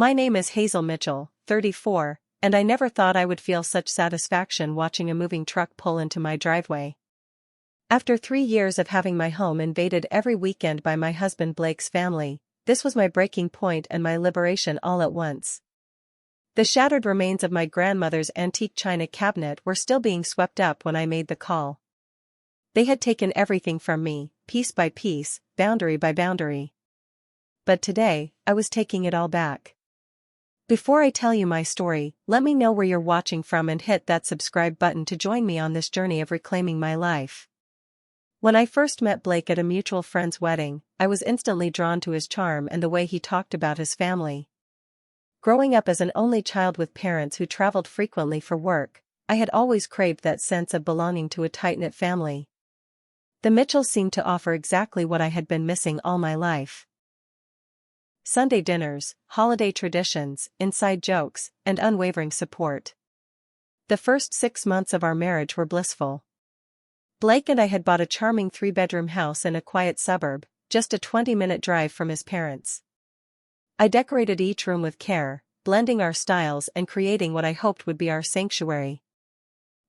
My name is Hazel Mitchell, 34, and I never thought I would feel such satisfaction watching a moving truck pull into my driveway. After 3 years of having my home invaded every weekend by my husband Blake's family, this was my breaking point and my liberation all at once. The shattered remains of my grandmother's antique china cabinet were still being swept up when I made the call. They had taken everything from me, piece by piece, boundary by boundary. But today, I was taking it all back. Before I tell you my story, let me know where you're watching from and hit that subscribe button to join me on this journey of reclaiming my life. When I first met Blake at a mutual friend's wedding, I was instantly drawn to his charm and the way he talked about his family. Growing up as an only child with parents who traveled frequently for work, I had always craved that sense of belonging to a tight-knit family. The Mitchells seemed to offer exactly what I had been missing all my life. Sunday dinners, holiday traditions, inside jokes, and unwavering support. The first 6 months of our marriage were blissful. Blake and I had bought a charming 3-bedroom house in a quiet suburb, just a 20-minute drive from his parents. I decorated each room with care, blending our styles and creating what I hoped would be our sanctuary.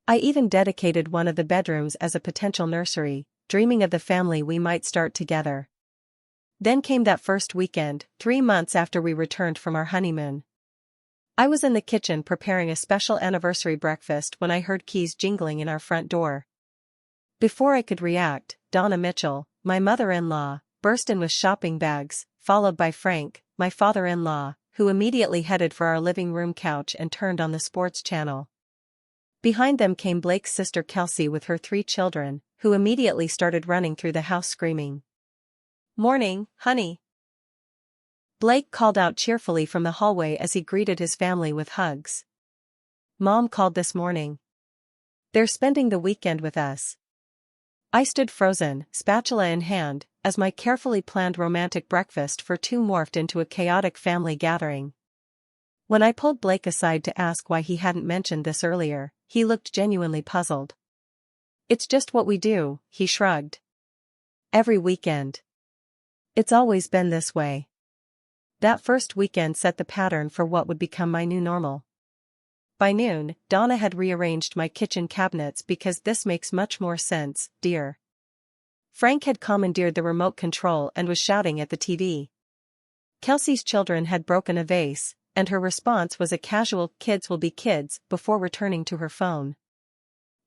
I even dedicated one of the bedrooms as a potential nursery, dreaming of the family we might start together. Then came that first weekend, 3 months after we returned from our honeymoon. I was in the kitchen preparing a special anniversary breakfast when I heard keys jingling in our front door. Before I could react, Donna Mitchell, my mother-in-law, burst in with shopping bags, followed by Frank, my father-in-law, who immediately headed for our living room couch and turned on the sports channel. Behind them came Blake's sister Kelsey with her 3 children, who immediately started running through the house screaming, "Morning, honey!" Blake called out cheerfully from the hallway as he greeted his family with hugs. "Mom called this morning. They're spending the weekend with us." I stood frozen, spatula in hand, as my carefully planned romantic breakfast for 2 morphed into a chaotic family gathering. When I pulled Blake aside to ask why he hadn't mentioned this earlier, he looked genuinely puzzled. "It's just what we do," he shrugged. "Every weekend. It's always been this way." That first weekend set the pattern for what would become my new normal. By noon, Donna had rearranged my kitchen cabinets because this makes much more sense, dear. Frank had commandeered the remote control and was shouting at the TV. Kelsey's children had broken a vase, and her response was a casual "kids will be kids" before returning to her phone.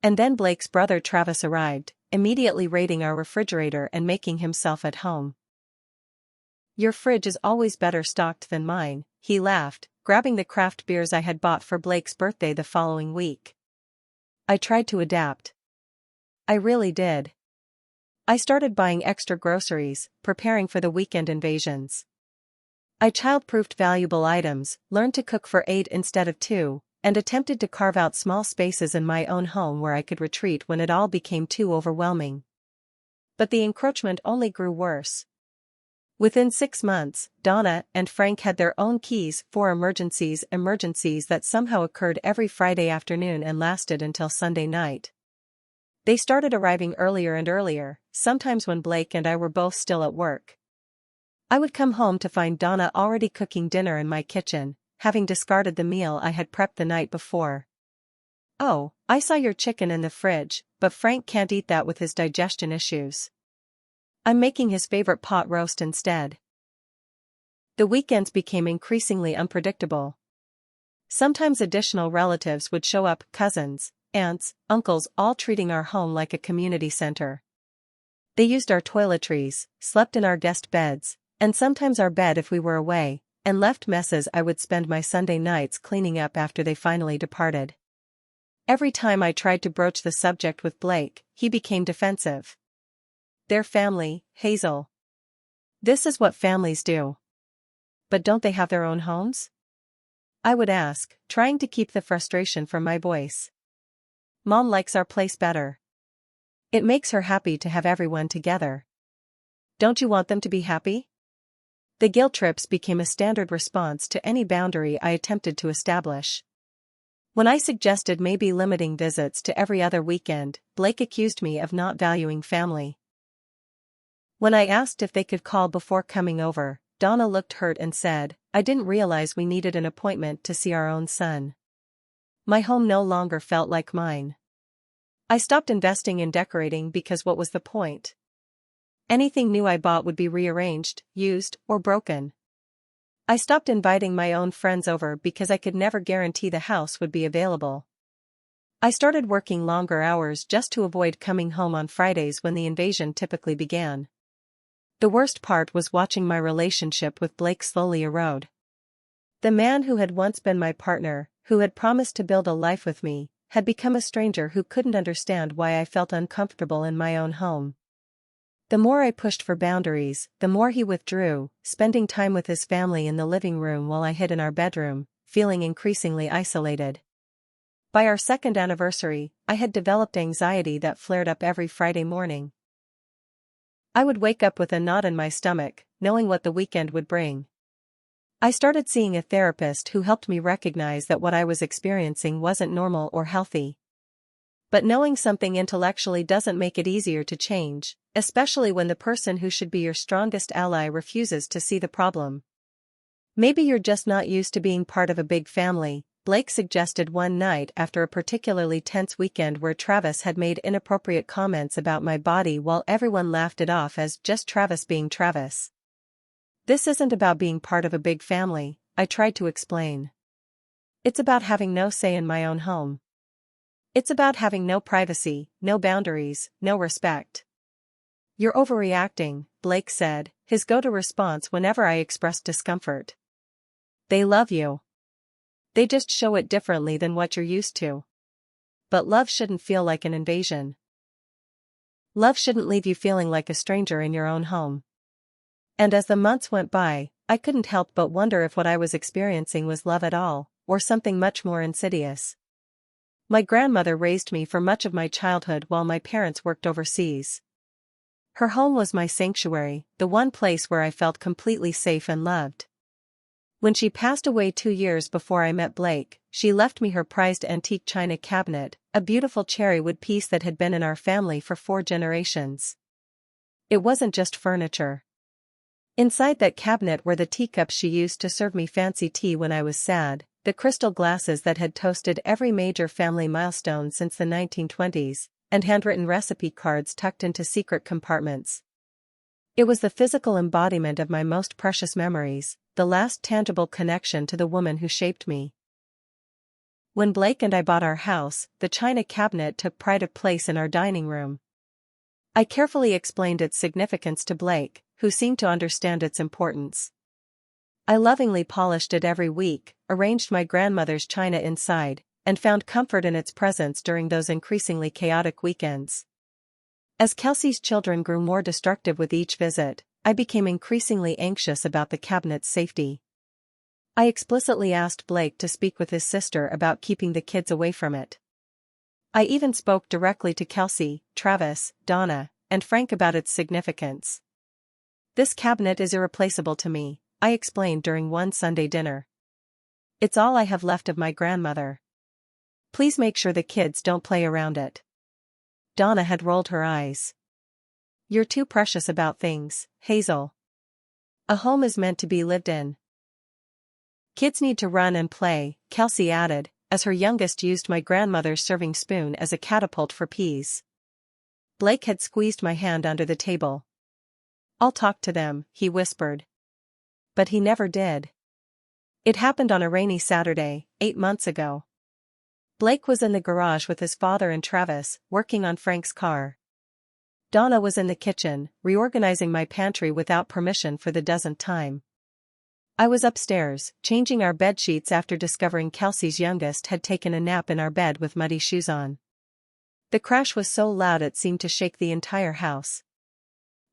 And then Blake's brother Travis arrived, immediately raiding our refrigerator and making himself at home. "Your fridge is always better stocked than mine," he laughed, grabbing the craft beers I had bought for Blake's birthday the following week. I tried to adapt. I really did. I started buying extra groceries, preparing for the weekend invasions. I child-proofed valuable items, learned to cook for 8 instead of 2, and attempted to carve out small spaces in my own home where I could retreat when it all became too overwhelming. But the encroachment only grew worse. Within 6 months, Donna and Frank had their own keys for emergencies that somehow occurred every Friday afternoon and lasted until Sunday night. They started arriving earlier and earlier, sometimes when Blake and I were both still at work. I would come home to find Donna already cooking dinner in my kitchen, having discarded the meal I had prepped the night before. "Oh, I saw your chicken in the fridge, but Frank can't eat that with his digestion issues. I'm making his favorite pot roast instead." The weekends became increasingly unpredictable. Sometimes additional relatives would show up, cousins, aunts, uncles, all treating our home like a community center. They used our toiletries, slept in our guest beds, and sometimes our bed if we were away, and left messes I would spend my Sunday nights cleaning up after they finally departed. Every time I tried to broach the subject with Blake, he became defensive. "Their family, Hazel. This is what families do." "But don't they have their own homes?" I would ask, trying to keep the frustration from my voice. "Mom likes our place better. It makes her happy to have everyone together. Don't you want them to be happy?" The guilt trips became a standard response to any boundary I attempted to establish. When I suggested maybe limiting visits to every other weekend, Blake accused me of not valuing family. When I asked if they could call before coming over, Donna looked hurt and said, "I didn't realize we needed an appointment to see our own son." My home no longer felt like mine. I stopped investing in decorating because what was the point? Anything new I bought would be rearranged, used, or broken. I stopped inviting my own friends over because I could never guarantee the house would be available. I started working longer hours just to avoid coming home on Fridays when the invasion typically began. The worst part was watching my relationship with Blake slowly erode. The man who had once been my partner, who had promised to build a life with me, had become a stranger who couldn't understand why I felt uncomfortable in my own home. The more I pushed for boundaries, the more he withdrew, spending time with his family in the living room while I hid in our bedroom, feeling increasingly isolated. By our second anniversary, I had developed anxiety that flared up every Friday morning. I would wake up with a knot in my stomach, knowing what the weekend would bring. I started seeing a therapist who helped me recognize that what I was experiencing wasn't normal or healthy. But knowing something intellectually doesn't make it easier to change, especially when the person who should be your strongest ally refuses to see the problem. "Maybe you're just not used to being part of a big family," Blake suggested one night after a particularly tense weekend where Travis had made inappropriate comments about my body while everyone laughed it off as just Travis being Travis. "This isn't about being part of a big family," I tried to explain. "It's about having no say in my own home. It's about having no privacy, no boundaries, no respect." "You're overreacting," Blake said, his go-to response whenever I expressed discomfort. "They love you. They just show it differently than what you're used to. But love shouldn't feel like an invasion. Love shouldn't leave you feeling like a stranger in your own home." And as the months went by, I couldn't help but wonder if what I was experiencing was love at all, or something much more insidious. My grandmother raised me for much of my childhood while my parents worked overseas. Her home was my sanctuary, the one place where I felt completely safe and loved. When she passed away 2 years before I met Blake, she left me her prized antique china cabinet, a beautiful cherrywood piece that had been in our family for 4 generations. It wasn't just furniture. Inside that cabinet were the teacups she used to serve me fancy tea when I was sad, the crystal glasses that had toasted every major family milestone since the 1920s, and handwritten recipe cards tucked into secret compartments. It was the physical embodiment of my most precious memories, the last tangible connection to the woman who shaped me. When Blake and I bought our house, the china cabinet took pride of place in our dining room. I carefully explained its significance to Blake, who seemed to understand its importance. I lovingly polished it every week, arranged my grandmother's china inside, and found comfort in its presence during those increasingly chaotic weekends. As Kelsey's children grew more destructive with each visit, I became increasingly anxious about the cabinet's safety. I explicitly asked Blake to speak with his sister about keeping the kids away from it. I even spoke directly to Kelsey, Travis, Donna, and Frank about its significance. "This cabinet is irreplaceable to me," I explained during one Sunday dinner. "It's all I have left of my grandmother. Please make sure the kids don't play around it." Donna had rolled her eyes. "You're too precious about things, Hazel. A home is meant to be lived in. Kids need to run and play," Kelsey added, as her youngest used my grandmother's serving spoon as a catapult for peas. Blake had squeezed my hand under the table. "I'll talk to them," he whispered. But he never did. It happened on a rainy Saturday, 8 months ago. Blake was in the garage with his father and Travis, working on Frank's car. Donna was in the kitchen, reorganizing my pantry without permission for the dozenth time. I was upstairs, changing our bed sheets after discovering Kelsey's youngest had taken a nap in our bed with muddy shoes on. The crash was so loud it seemed to shake the entire house.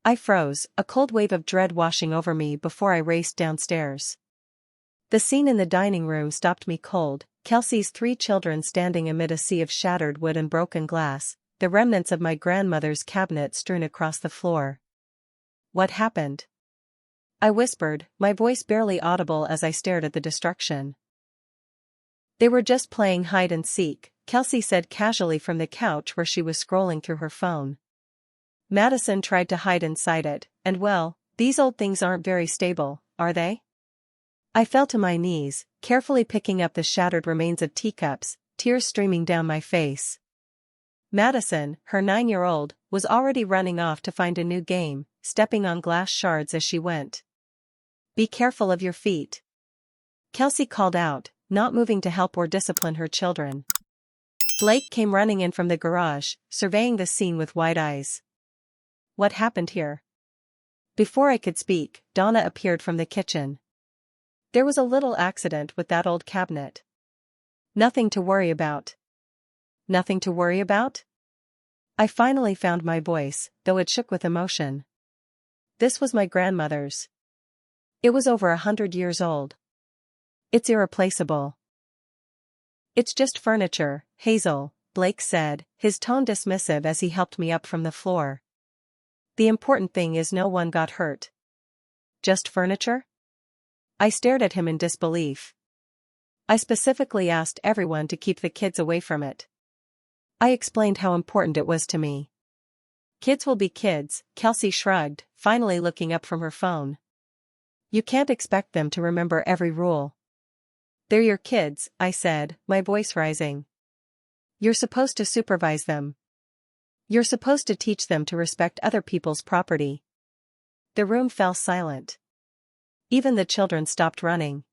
I froze, a cold wave of dread washing over me before I raced downstairs. The scene in the dining room stopped me cold, Kelsey's 3 children standing amid a sea of shattered wood and broken glass, the remnants of my grandmother's cabinet strewn across the floor. "What happened?" I whispered, my voice barely audible as I stared at the destruction. "They were just playing hide and seek," Kelsey said casually from the couch where she was scrolling through her phone. "Madison tried to hide inside it, and well, these old things aren't very stable, are they? I fell to my knees, carefully picking up the shattered remains of teacups, tears streaming down my face. Madison, her 9-year-old, was already running off to find a new game, stepping on glass shards as she went. Be careful of your feet. Kelsey called out, not moving to help or discipline her children. Blake came running in from the garage, surveying the scene with wide eyes. What happened here? Before I could speak, Donna appeared from the kitchen. There was a little accident with that old cabinet. Nothing to worry about. Nothing to worry about? I finally found my voice, though it shook with emotion. This was my grandmother's. It was over 100 years old. It's irreplaceable. It's just furniture, Hazel, Blake said, his tone dismissive as he helped me up from the floor. The important thing is no one got hurt. Just furniture? I stared at him in disbelief. I specifically asked everyone to keep the kids away from it. I explained how important it was to me. Kids will be kids, Kelsey shrugged, finally looking up from her phone. You can't expect them to remember every rule. They're your kids, I said, my voice rising. You're supposed to supervise them. You're supposed to teach them to respect other people's property. The room fell silent. Even the children stopped running.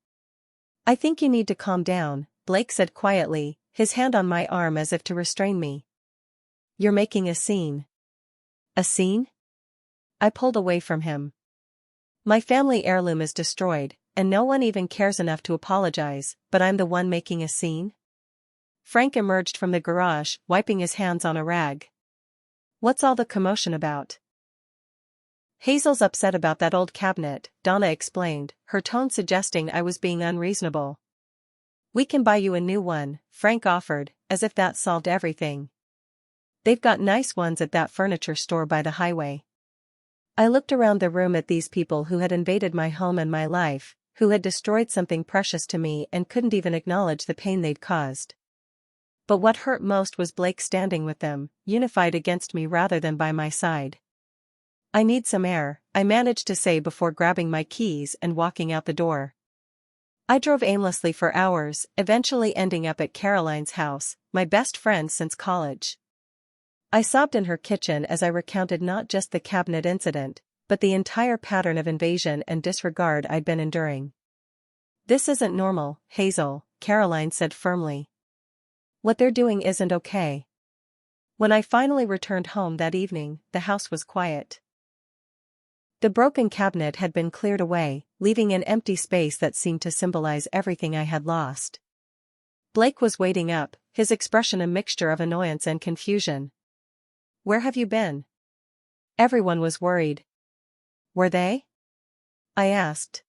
I think you need to calm down, Blake said quietly, his hand on my arm as if to restrain me. You're making a scene. A scene? I pulled away from him. My family heirloom is destroyed, and no one even cares enough to apologize, but I'm the one making a scene? Frank emerged from the garage, wiping his hands on a rag. What's all the commotion about? Hazel's upset about that old cabinet, Donna explained, her tone suggesting I was being unreasonable. We can buy you a new one, Frank offered, as if that solved everything. They've got nice ones at that furniture store by the highway. I looked around the room at these people who had invaded my home and my life, who had destroyed something precious to me and couldn't even acknowledge the pain they'd caused. But what hurt most was Blake standing with them, unified against me rather than by my side. I need some air, I managed to say before grabbing my keys and walking out the door. I drove aimlessly for hours, eventually ending up at Caroline's house, my best friend since college. I sobbed in her kitchen as I recounted not just the cabinet incident, but the entire pattern of invasion and disregard I'd been enduring. This isn't normal, Hazel, Caroline said firmly. What they're doing isn't okay. When I finally returned home that evening, the house was quiet. The broken cabinet had been cleared away, leaving an empty space that seemed to symbolize everything I had lost. Blake was waiting up, his expression a mixture of annoyance and confusion. Where have you been? Everyone was worried. Were they? I asked.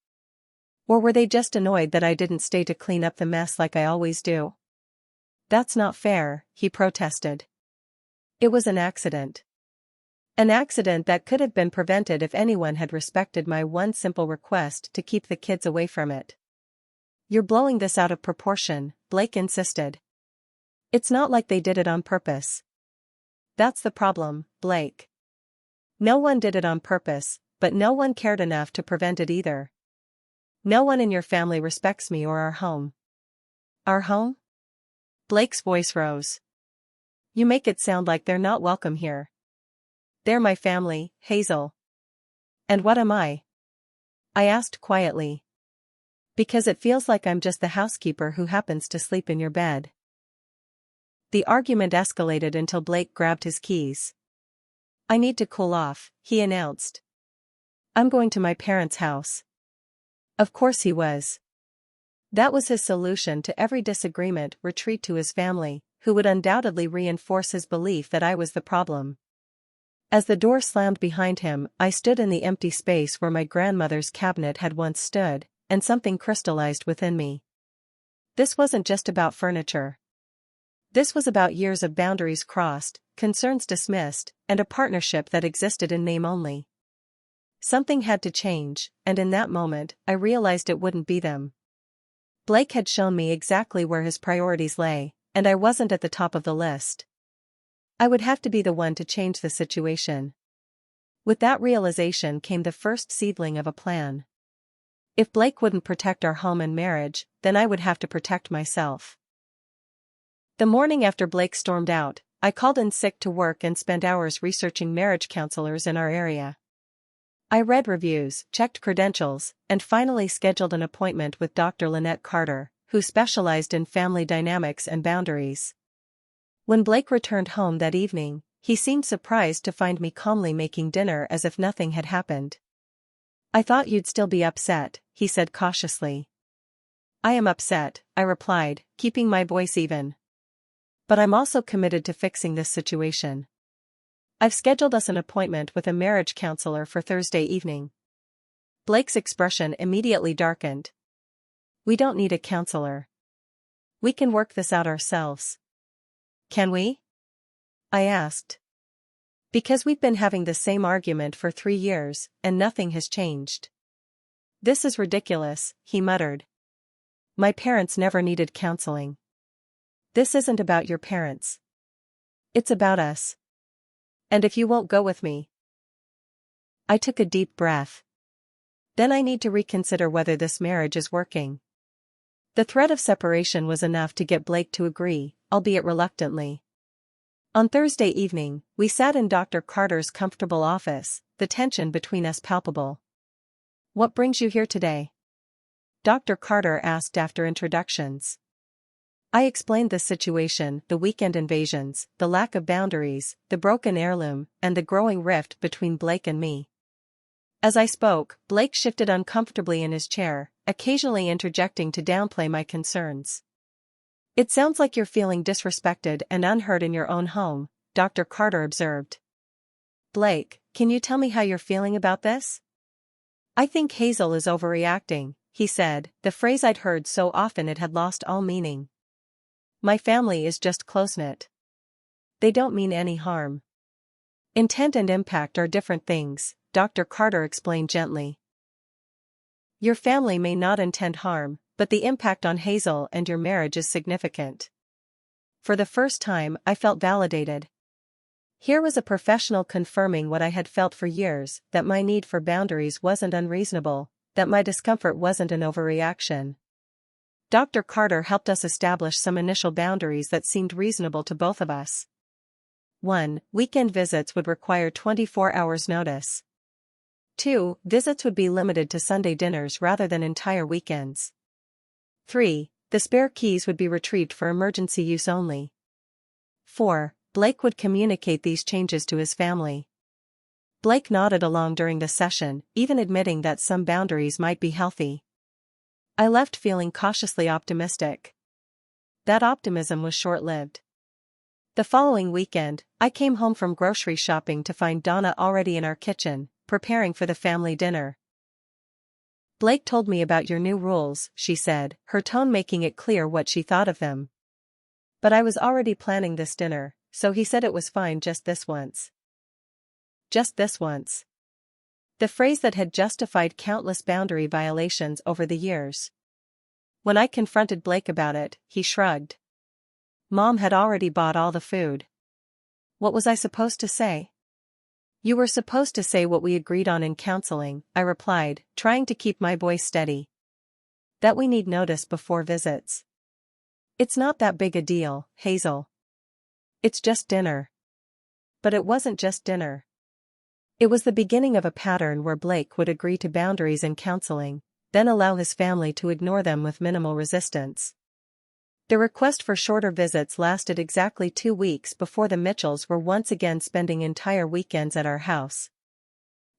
Or were they just annoyed that I didn't stay to clean up the mess like I always do? That's not fair, he protested. It was an accident. An accident that could have been prevented if anyone had respected my one simple request to keep the kids away from it. You're blowing this out of proportion, Blake insisted. It's not like they did it on purpose. That's the problem, Blake. No one did it on purpose, but no one cared enough to prevent it either. No one in your family respects me or our home. Our home? Blake's voice rose. You make it sound like they're not welcome here. They're my family, Hazel. And what am I? I asked quietly. Because it feels like I'm just the housekeeper who happens to sleep in your bed. The argument escalated until Blake grabbed his keys. I need to cool off, he announced. I'm going to my parents' house. Of course he was. That was his solution to every disagreement: retreat to his family, who would undoubtedly reinforce his belief that I was the problem. As the door slammed behind him, I stood in the empty space where my grandmother's cabinet had once stood, and something crystallized within me. This wasn't just about furniture. This was about years of boundaries crossed, concerns dismissed, and a partnership that existed in name only. Something had to change, and in that moment, I realized it wouldn't be them. Blake had shown me exactly where his priorities lay, and I wasn't at the top of the list. I would have to be the one to change the situation. With that realization came the first seedling of a plan. If Blake wouldn't protect our home and marriage, then I would have to protect myself. The morning after Blake stormed out, I called in sick to work and spent hours researching marriage counselors in our area. I read reviews, checked credentials, and finally scheduled an appointment with Dr. Lynette Carter, who specialized in family dynamics and boundaries. When Blake returned home that evening, he seemed surprised to find me calmly making dinner as if nothing had happened. "I thought you'd still be upset," he said cautiously. "I am upset," I replied, keeping my voice even. "But I'm also committed to fixing this situation. I've scheduled us an appointment with a marriage counselor for Thursday evening." Blake's expression immediately darkened. "We don't need a counselor. We can work this out ourselves." "Can we?" I asked. "Because we've been having the same argument for 3 years, and nothing has changed." "This is ridiculous," he muttered. "My parents never needed counseling." "This isn't about your parents. It's about us. And if you won't go with me..." I took a deep breath. "Then I need to reconsider whether this marriage is working." The threat of separation was enough to get Blake to agree, albeit reluctantly. On Thursday evening, we sat in Dr. Carter's comfortable office, the tension between us palpable. "What brings you here today?" Dr. Carter asked after introductions. I explained the situation, the weekend invasions, the lack of boundaries, the broken heirloom, and the growing rift between Blake and me. As I spoke, Blake shifted uncomfortably in his chair, occasionally interjecting to downplay my concerns. "It sounds like you're feeling disrespected and unheard in your own home," Dr. Carter observed. "Blake, can you tell me how you're feeling about this?" "I think Hazel is overreacting," he said, the phrase I'd heard so often it had lost all meaning. "My family is just close-knit. They don't mean any harm." "Intent and impact are different things," Dr. Carter explained gently. "Your family may not intend harm, but the impact on Hazel and your marriage is significant." For the first time, I felt validated. Here was a professional confirming what I had felt for years, that my need for boundaries wasn't unreasonable, that my discomfort wasn't an overreaction. Dr. Carter helped us establish some initial boundaries that seemed reasonable to both of us. 1. Weekend visits would require 24 hours notice. 2. Visits would be limited to Sunday dinners rather than entire weekends. 3. The spare keys would be retrieved for emergency use only. 4. Blake would communicate these changes to his family. Blake nodded along during the session, even admitting that some boundaries might be healthy. I left feeling cautiously optimistic. That optimism was short-lived. The following weekend, I came home from grocery shopping to find Donna already in our kitchen, preparing for the family dinner. "Blake told me about your new rules," she said, her tone making it clear what she thought of them. "But I was already planning this dinner, so he said it was fine just this once." Just this once. The phrase that had justified countless boundary violations over the years. When I confronted Blake about it, he shrugged. Mom had already bought all the food. What was I supposed to say? "You were supposed to say what we agreed on in counseling," I replied, trying to keep my voice steady. "That we need notice before visits. It's not that big a deal, Hazel. It's just dinner." But it wasn't just dinner. It was the beginning of a pattern where Blake would agree to boundaries in counseling, then allow his family to ignore them with minimal resistance. The request for shorter visits lasted exactly 2 weeks before the Mitchells were once again spending entire weekends at our house.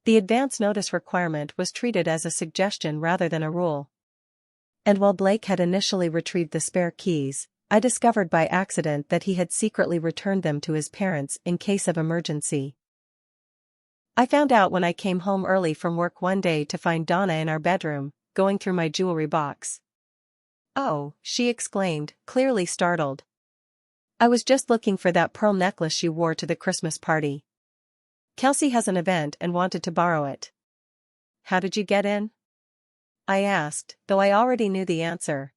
The advance notice requirement was treated as a suggestion rather than a rule. And while Blake had initially retrieved the spare keys, I discovered by accident that he had secretly returned them to his parents in case of emergency. I found out when I came home early from work one day to find Donna in our bedroom, going through my jewelry box. "Oh," she exclaimed, clearly startled. "I was just looking for that pearl necklace you wore to the Christmas party. Kelsey has an event and wanted to borrow it." "How did you get in?" I asked, though I already knew the answer.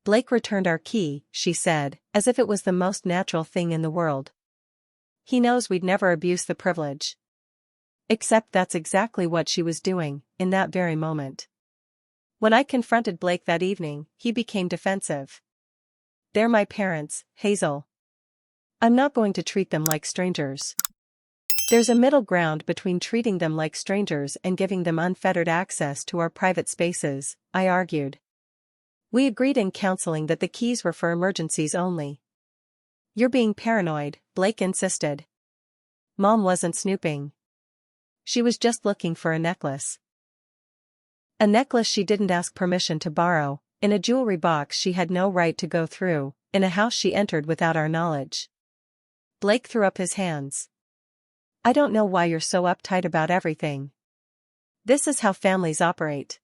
"Blake returned our key," she said, as if it was the most natural thing in the world. "He knows we'd never abuse the privilege." Except that's exactly what she was doing, in that very moment. When I confronted Blake that evening, he became defensive. They're my parents, Hazel. I'm not going to treat them like strangers. There's a middle ground between treating them like strangers and giving them unfettered access to our private spaces, I argued. We agreed in counseling that the keys were for emergencies only. You're being paranoid, Blake insisted. Mom wasn't snooping. She was just looking for a necklace. A necklace she didn't ask permission to borrow, in a jewelry box she had no right to go through, in a house she entered without our knowledge. Blake threw up his hands. I don't know why you're so uptight about everything. This is how families operate.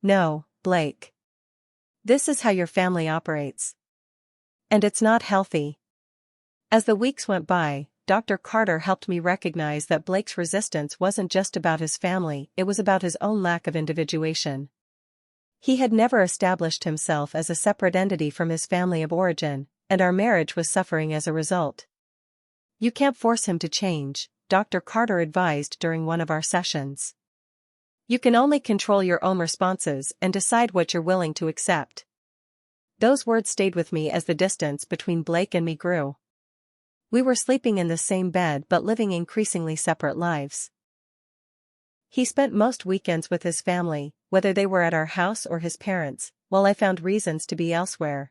No, Blake. This is how your family operates. And it's not healthy. As the weeks went by, Dr. Carter helped me recognize that Blake's resistance wasn't just about his family, it was about his own lack of individuation. He had never established himself as a separate entity from his family of origin, and our marriage was suffering as a result. You can't force him to change, Dr. Carter advised during one of our sessions. You can only control your own responses and decide what you're willing to accept. Those words stayed with me as the distance between Blake and me grew. We were sleeping in the same bed but living increasingly separate lives. He spent most weekends with his family, whether they were at our house or his parents', while I found reasons to be elsewhere.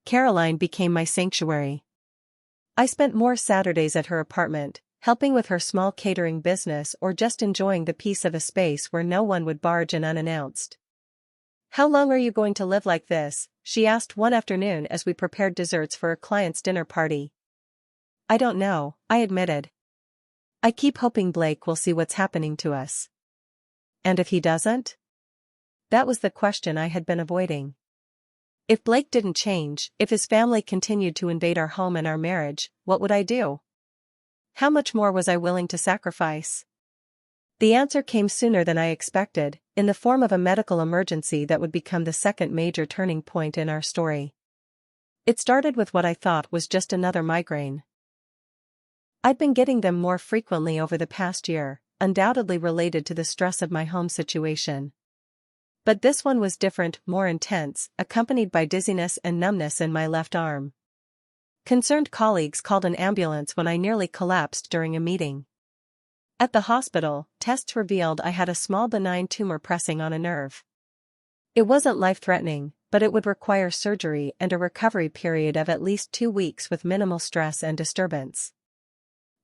Caroline became my sanctuary. I spent more Saturdays at her apartment, helping with her small catering business or just enjoying the peace of a space where no one would barge in unannounced. How long are you going to live like this? She asked one afternoon as we prepared desserts for a client's dinner party. I don't know, I admitted. I keep hoping Blake will see what's happening to us. And if he doesn't? That was the question I had been avoiding. If Blake didn't change, if his family continued to invade our home and our marriage, what would I do? How much more was I willing to sacrifice? The answer came sooner than I expected, in the form of a medical emergency that would become the second major turning point in our story. It started with what I thought was just another migraine. I'd been getting them more frequently over the past year, undoubtedly related to the stress of my home situation. But this one was different, more intense, accompanied by dizziness and numbness in my left arm. Concerned colleagues called an ambulance when I nearly collapsed during a meeting. At the hospital, tests revealed I had a small benign tumor pressing on a nerve. It wasn't life-threatening, but it would require surgery and a recovery period of at least 2 weeks with minimal stress and disturbance.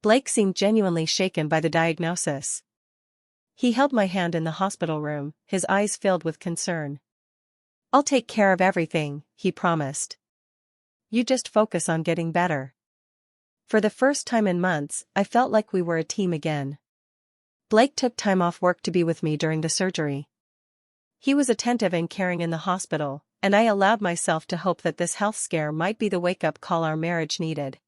Blake seemed genuinely shaken by the diagnosis. He held my hand in the hospital room, his eyes filled with concern. I'll take care of everything, he promised. You just focus on getting better. For the first time in months, I felt like we were a team again. Blake took time off work to be with me during the surgery. He was attentive and caring in the hospital, and I allowed myself to hope that this health scare might be the wake-up call our marriage needed.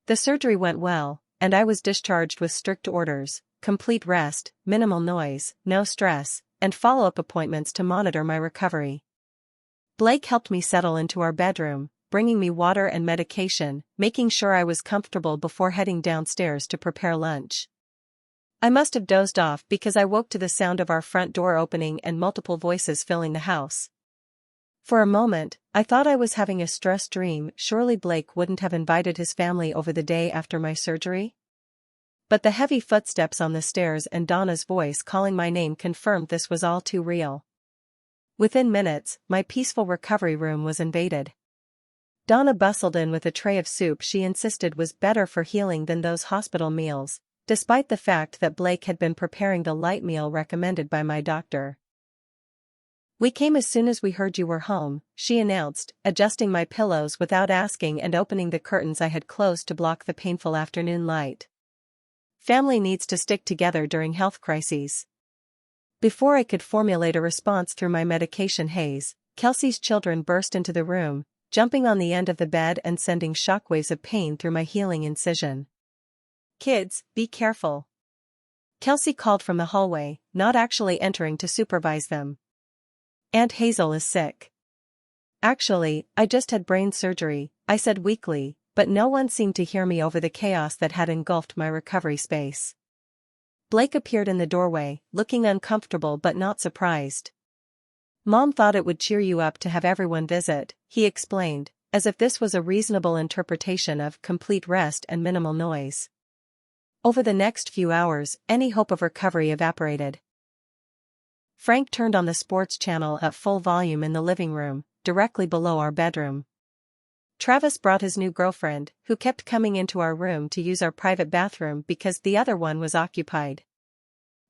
The surgery went well, and I was discharged with strict orders, complete rest, minimal noise, no stress, and follow-up appointments to monitor my recovery. Blake helped me settle into our bedroom, bringing me water and medication, making sure I was comfortable before heading downstairs to prepare lunch. I must have dozed off because I woke to the sound of our front door opening and multiple voices filling the house. For a moment, I thought I was having a stress dream. Surely Blake wouldn't have invited his family over the day after my surgery? But the heavy footsteps on the stairs and Donna's voice calling my name confirmed this was all too real. Within minutes, my peaceful recovery room was invaded. Donna bustled in with a tray of soup she insisted was better for healing than those hospital meals, despite the fact that Blake had been preparing the light meal recommended by my doctor. We came as soon as we heard you were home, she announced, adjusting my pillows without asking and opening the curtains I had closed to block the painful afternoon light. Family needs to stick together during health crises. Before I could formulate a response through my medication haze, Kelsey's children burst into the room, jumping on the end of the bed and sending shockwaves of pain through my healing incision. Kids, be careful. Kelsey called from the hallway, not actually entering to supervise them. Aunt Hazel is sick. Actually, I just had brain surgery, I said weakly, but no one seemed to hear me over the chaos that had engulfed my recovery space. Blake appeared in the doorway, looking uncomfortable but not surprised. "Mom thought it would cheer you up to have everyone visit," he explained, as if this was a reasonable interpretation of complete rest and minimal noise. Over the next few hours, any hope of recovery evaporated. Frank turned on the sports channel at full volume in the living room, directly below our bedroom. Travis brought his new girlfriend, who kept coming into our room to use our private bathroom because the other one was occupied.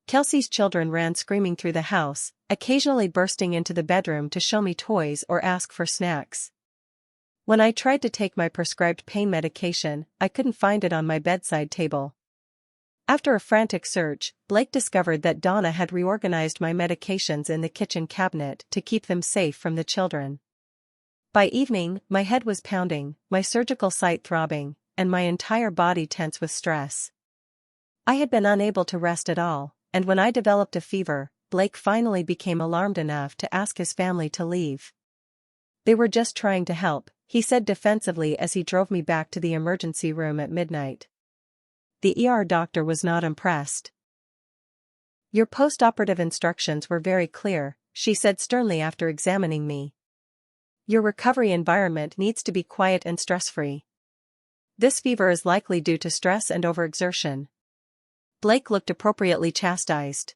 Kelsey's children ran screaming through the house, occasionally bursting into the bedroom to show me toys or ask for snacks. When I tried to take my prescribed pain medication, I couldn't find it on my bedside table. After a frantic search, Blake discovered that Donna had reorganized my medications in the kitchen cabinet to keep them safe from the children. By evening, my head was pounding, my surgical site throbbing, and my entire body tense with stress. I had been unable to rest at all, and when I developed a fever, Blake finally became alarmed enough to ask his family to leave. "They were just trying to help," he said defensively as he drove me back to the emergency room at midnight. The ER doctor was not impressed. "Your post-operative instructions were very clear," she said sternly after examining me. "Your recovery environment needs to be quiet and stress-free. This fever is likely due to stress and overexertion." Blake looked appropriately chastised.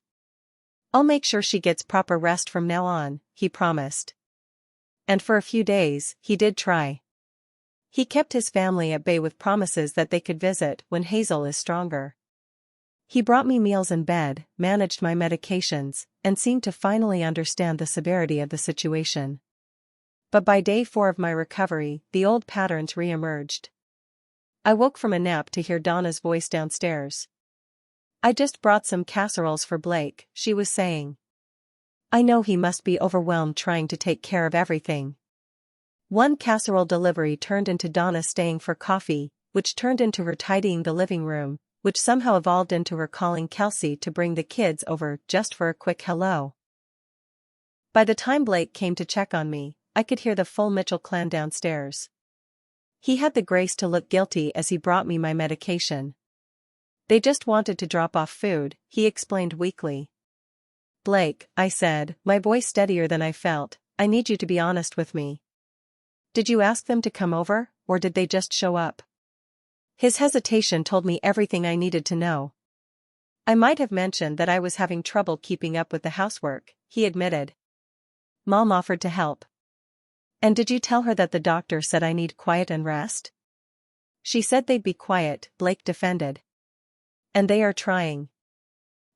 "I'll make sure she gets proper rest from now on," he promised. And for a few days, he did try. He kept his family at bay with promises that they could visit when Hazel is stronger. He brought me meals in bed, managed my medications, and seemed to finally understand the severity of the situation. But by day 4 of my recovery, the old patterns re-emerged. I woke from a nap to hear Donna's voice downstairs. "I just brought some casseroles for Blake," she was saying. "I know he must be overwhelmed trying to take care of everything." One casserole delivery turned into Donna staying for coffee, which turned into her tidying the living room, which somehow evolved into her calling Kelsey to bring the kids over just for a quick hello. By the time Blake came to check on me, I could hear the full Mitchell clan downstairs. He had the grace to look guilty as he brought me my medication. "They just wanted to drop off food," he explained weakly. "Blake," I said, my voice steadier than I felt, "I need you to be honest with me. Did you ask them to come over, or did they just show up?" His hesitation told me everything I needed to know. "I might have mentioned that I was having trouble keeping up with the housework," he admitted. "Mom offered to help." "And did you tell her that the doctor said I need quiet and rest?" "She said they'd be quiet," Blake defended. "And they are trying."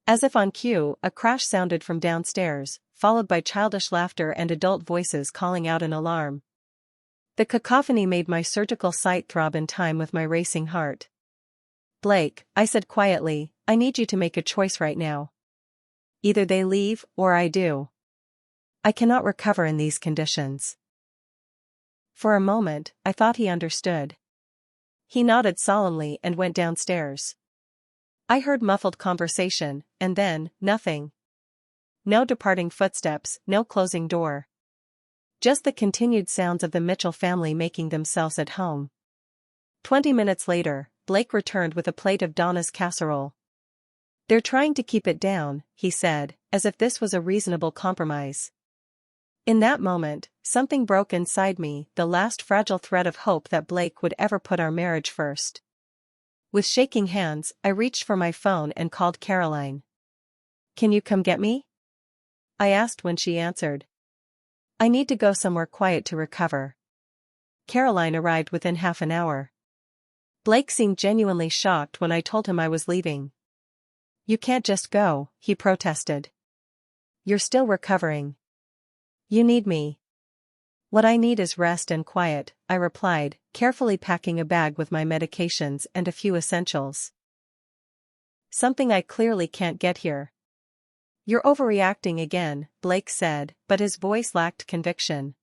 As if on cue, a crash sounded from downstairs, followed by childish laughter and adult voices calling out an alarm. The cacophony made my surgical site throb in time with my racing heart. "Blake," I said quietly, "I need you to make a choice right now. Either they leave, or I do. I cannot recover in these conditions." For a moment, I thought he understood. He nodded solemnly and went downstairs. I heard muffled conversation, and then, nothing. No departing footsteps, no closing door. Just the continued sounds of the Mitchell family making themselves at home. 20 minutes later, Blake returned with a plate of Donna's casserole. "They're trying to keep it down," he said, as if this was a reasonable compromise. In that moment, something broke inside me, the last fragile thread of hope that Blake would ever put our marriage first. With shaking hands, I reached for my phone and called Caroline. "Can you come get me?" I asked when she answered. "I need to go somewhere quiet to recover." Caroline arrived within half an hour. Blake seemed genuinely shocked when I told him I was leaving. "You can't just go," he protested. "You're still recovering. You need me." "What I need is rest and quiet," I replied, carefully packing a bag with my medications and a few essentials. "Something I clearly can't get here." "You're overreacting again," Blake said, but his voice lacked conviction.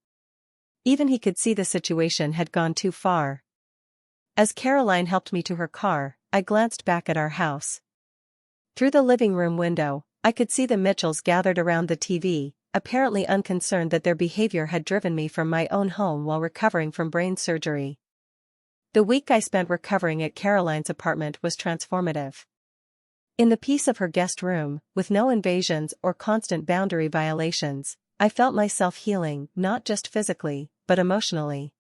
Even he could see the situation had gone too far. As Caroline helped me to her car, I glanced back at our house. Through the living room window, I could see the Mitchells gathered around the TV, apparently unconcerned that their behavior had driven me from my own home while recovering from brain surgery. The week I spent recovering at Caroline's apartment was transformative. In the peace of her guest room, with no invasions or constant boundary violations, I felt myself healing, not just physically, but emotionally.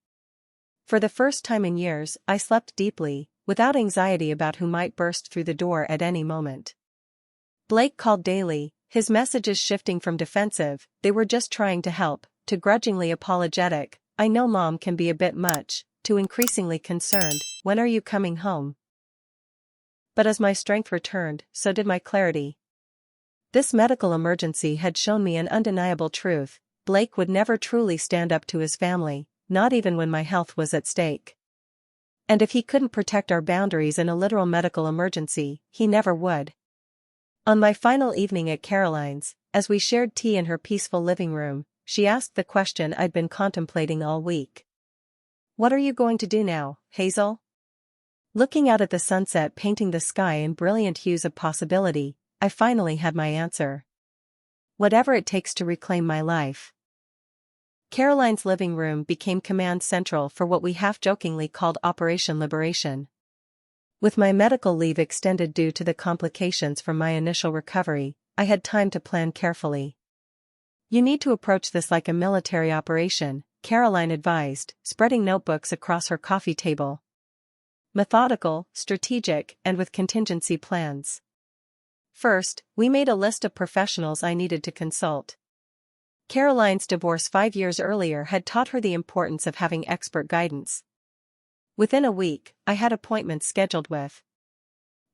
For the first time in years, I slept deeply, without anxiety about who might burst through the door at any moment. Blake called daily, his messages shifting from defensive, "They were just trying to help," to grudgingly apologetic, "I know Mom can be a bit much," to increasingly concerned, "When are you coming home?" But as my strength returned, so did my clarity. This medical emergency had shown me an undeniable truth: Blake would never truly stand up to his family, not even when my health was at stake. And if he couldn't protect our boundaries in a literal medical emergency, he never would. On my final evening at Caroline's, as we shared tea in her peaceful living room, she asked the question I'd been contemplating all week. "What are you going to do now, Hazel?" Looking out at the sunset painting the sky in brilliant hues of possibility, I finally had my answer. "Whatever it takes to reclaim my life." Caroline's living room became command central for what we half-jokingly called Operation Liberation. With my medical leave extended due to the complications from my initial recovery, I had time to plan carefully. "You need to approach this like a military operation," Caroline advised, spreading notebooks across her coffee table. "Methodical, strategic, and with contingency plans. First, we made a list of professionals I needed to consult." Caroline's divorce 5 years earlier had taught her the importance of having expert guidance. Within a week, I had appointments scheduled with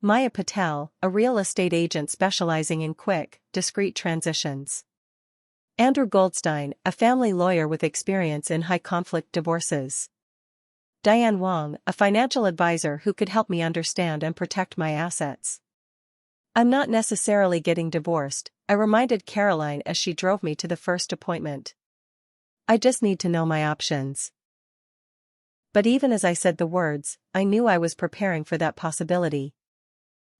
Maya Patel, a real estate agent specializing in quick, discreet transitions; Andrew Goldstein, a family lawyer with experience in high-conflict divorces; Diane Wong, a financial advisor who could help me understand and protect my assets. "I'm not necessarily getting divorced," I reminded Caroline as she drove me to the first appointment. "I just need to know my options." But even as I said the words, I knew I was preparing for that possibility.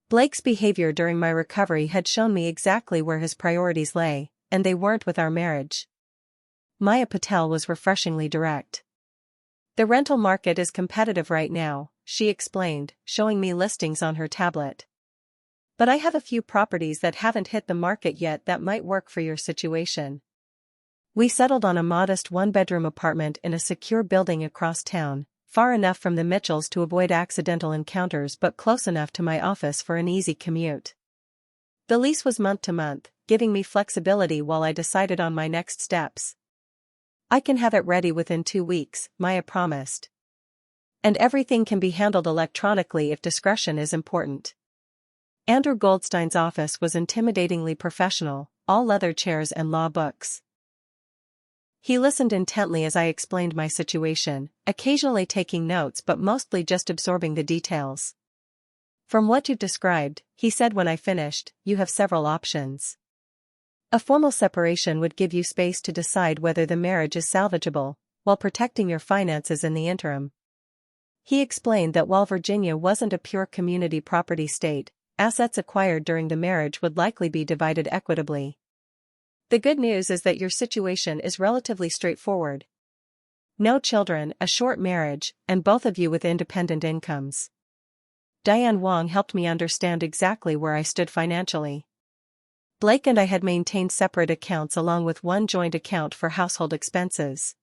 Blake's behavior during my recovery had shown me exactly where his priorities lay, and they weren't with our marriage. Maya Patel was refreshingly direct. "The rental market is competitive right now," she explained, showing me listings on her tablet. "But I have a few properties that haven't hit the market yet that might work for your situation." We settled on a modest one-bedroom apartment in a secure building across town, far enough from the Mitchells to avoid accidental encounters but close enough to my office for an easy commute. The lease was month to month, giving me flexibility while I decided on my next steps. "I can have it ready within 2 weeks, Maya promised. "And everything can be handled electronically if discretion is important." Andrew Goldstein's office was intimidatingly professional, all leather chairs and law books. He listened intently as I explained my situation, occasionally taking notes but mostly just absorbing the details. "From what you've described," he said when I finished, "you have several options. A formal separation would give you space to decide whether the marriage is salvageable, while protecting your finances in the interim." He explained that while Virginia wasn't a pure community property state, assets acquired during the marriage would likely be divided equitably. "The good news is that your situation is relatively straightforward. No children, a short marriage, and both of you with independent incomes." Diane Wong helped me understand exactly where I stood financially. Blake and I had maintained separate accounts along with one joint account for household expenses.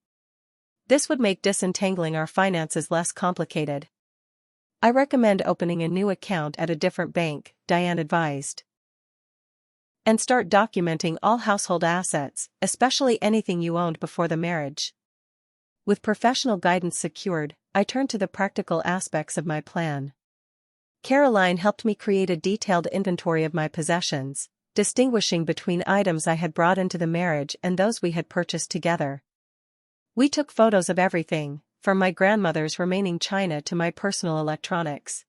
This would make disentangling our finances less complicated. "I recommend opening a new account at a different bank," Diane advised. "And start documenting all household assets, especially anything you owned before the marriage." With professional guidance secured, I turned to the practical aspects of my plan. Caroline helped me create a detailed inventory of my possessions, distinguishing between items I had brought into the marriage and those we had purchased together. We took photos of everything, from my grandmother's remaining china to my personal electronics.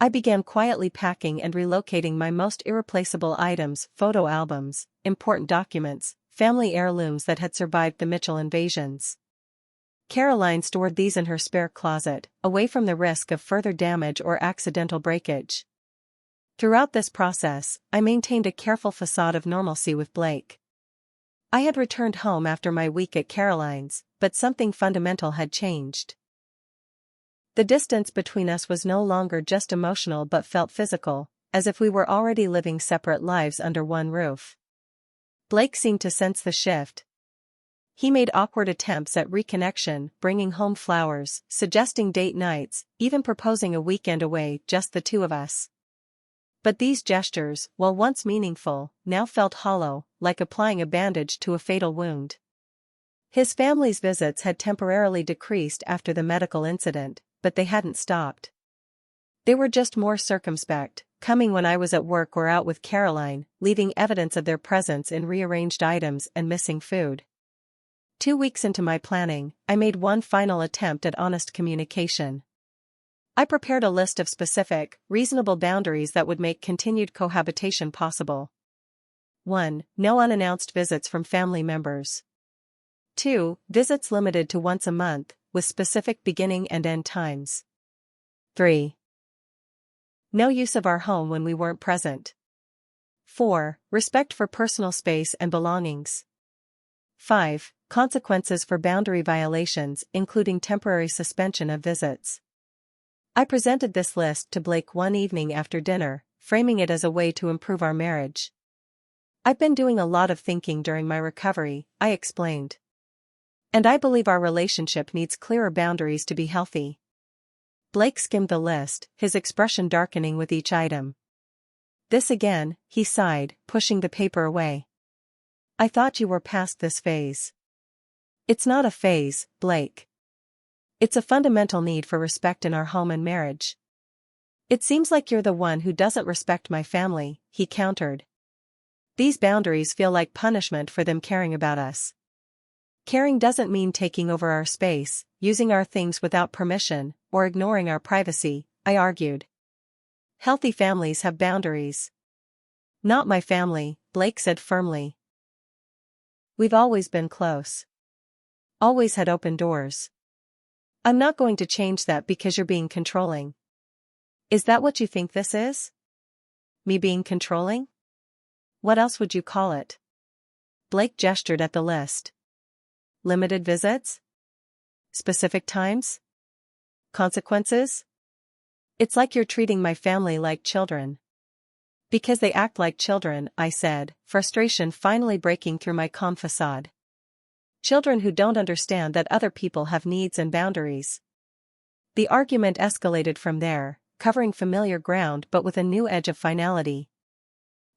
I began quietly packing and relocating my most irreplaceable items: photo albums, important documents, family heirlooms that had survived the Mitchell invasions. Caroline stored these in her spare closet, away from the risk of further damage or accidental breakage. Throughout this process, I maintained a careful facade of normalcy with Blake. I had returned home after my week at Caroline's, but something fundamental had changed. The distance between us was no longer just emotional but felt physical, as if we were already living separate lives under one roof. Blake seemed to sense the shift. He made awkward attempts at reconnection, bringing home flowers, suggesting date nights, even proposing a weekend away, just the two of us. But these gestures, while once meaningful, now felt hollow, like applying a bandage to a fatal wound. His family's visits had temporarily decreased after the medical incident, but they hadn't stopped. They were just more circumspect, coming when I was at work or out with Caroline, leaving evidence of their presence in rearranged items and missing food. 2 weeks into my planning, I made one final attempt at honest communication. I prepared a list of specific, reasonable boundaries that would make continued cohabitation possible. 1. No unannounced visits from family members. 2. Visits limited to once a month, with specific beginning and end times. 3. No use of our home when we weren't present. 4. Respect for personal space and belongings. 5. Consequences for boundary violations, including temporary suspension of visits. I presented this list to Blake one evening after dinner, framing it as a way to improve our marriage. I've been doing a lot of thinking during my recovery, I explained. And I believe our relationship needs clearer boundaries to be healthy. Blake skimmed the list, his expression darkening with each item. This again, he sighed, pushing the paper away. I thought you were past this phase. It's not a phase, Blake. It's a fundamental need for respect in our home and marriage. It seems like you're the one who doesn't respect my family, he countered. These boundaries feel like punishment for them caring about us. Caring doesn't mean taking over our space, using our things without permission, or ignoring our privacy, I argued. Healthy families have boundaries. Not my family, Blake said firmly. We've always been close. Always had open doors. I'm not going to change that because you're being controlling. Is that what you think this is? Me being controlling? What else would you call it? Blake gestured at the list. Limited visits? Specific times? Consequences? It's like you're treating my family like children. Because they act like children, I said, frustration finally breaking through my calm facade. Children who don't understand that other people have needs and boundaries. The argument escalated from there, covering familiar ground but with a new edge of finality.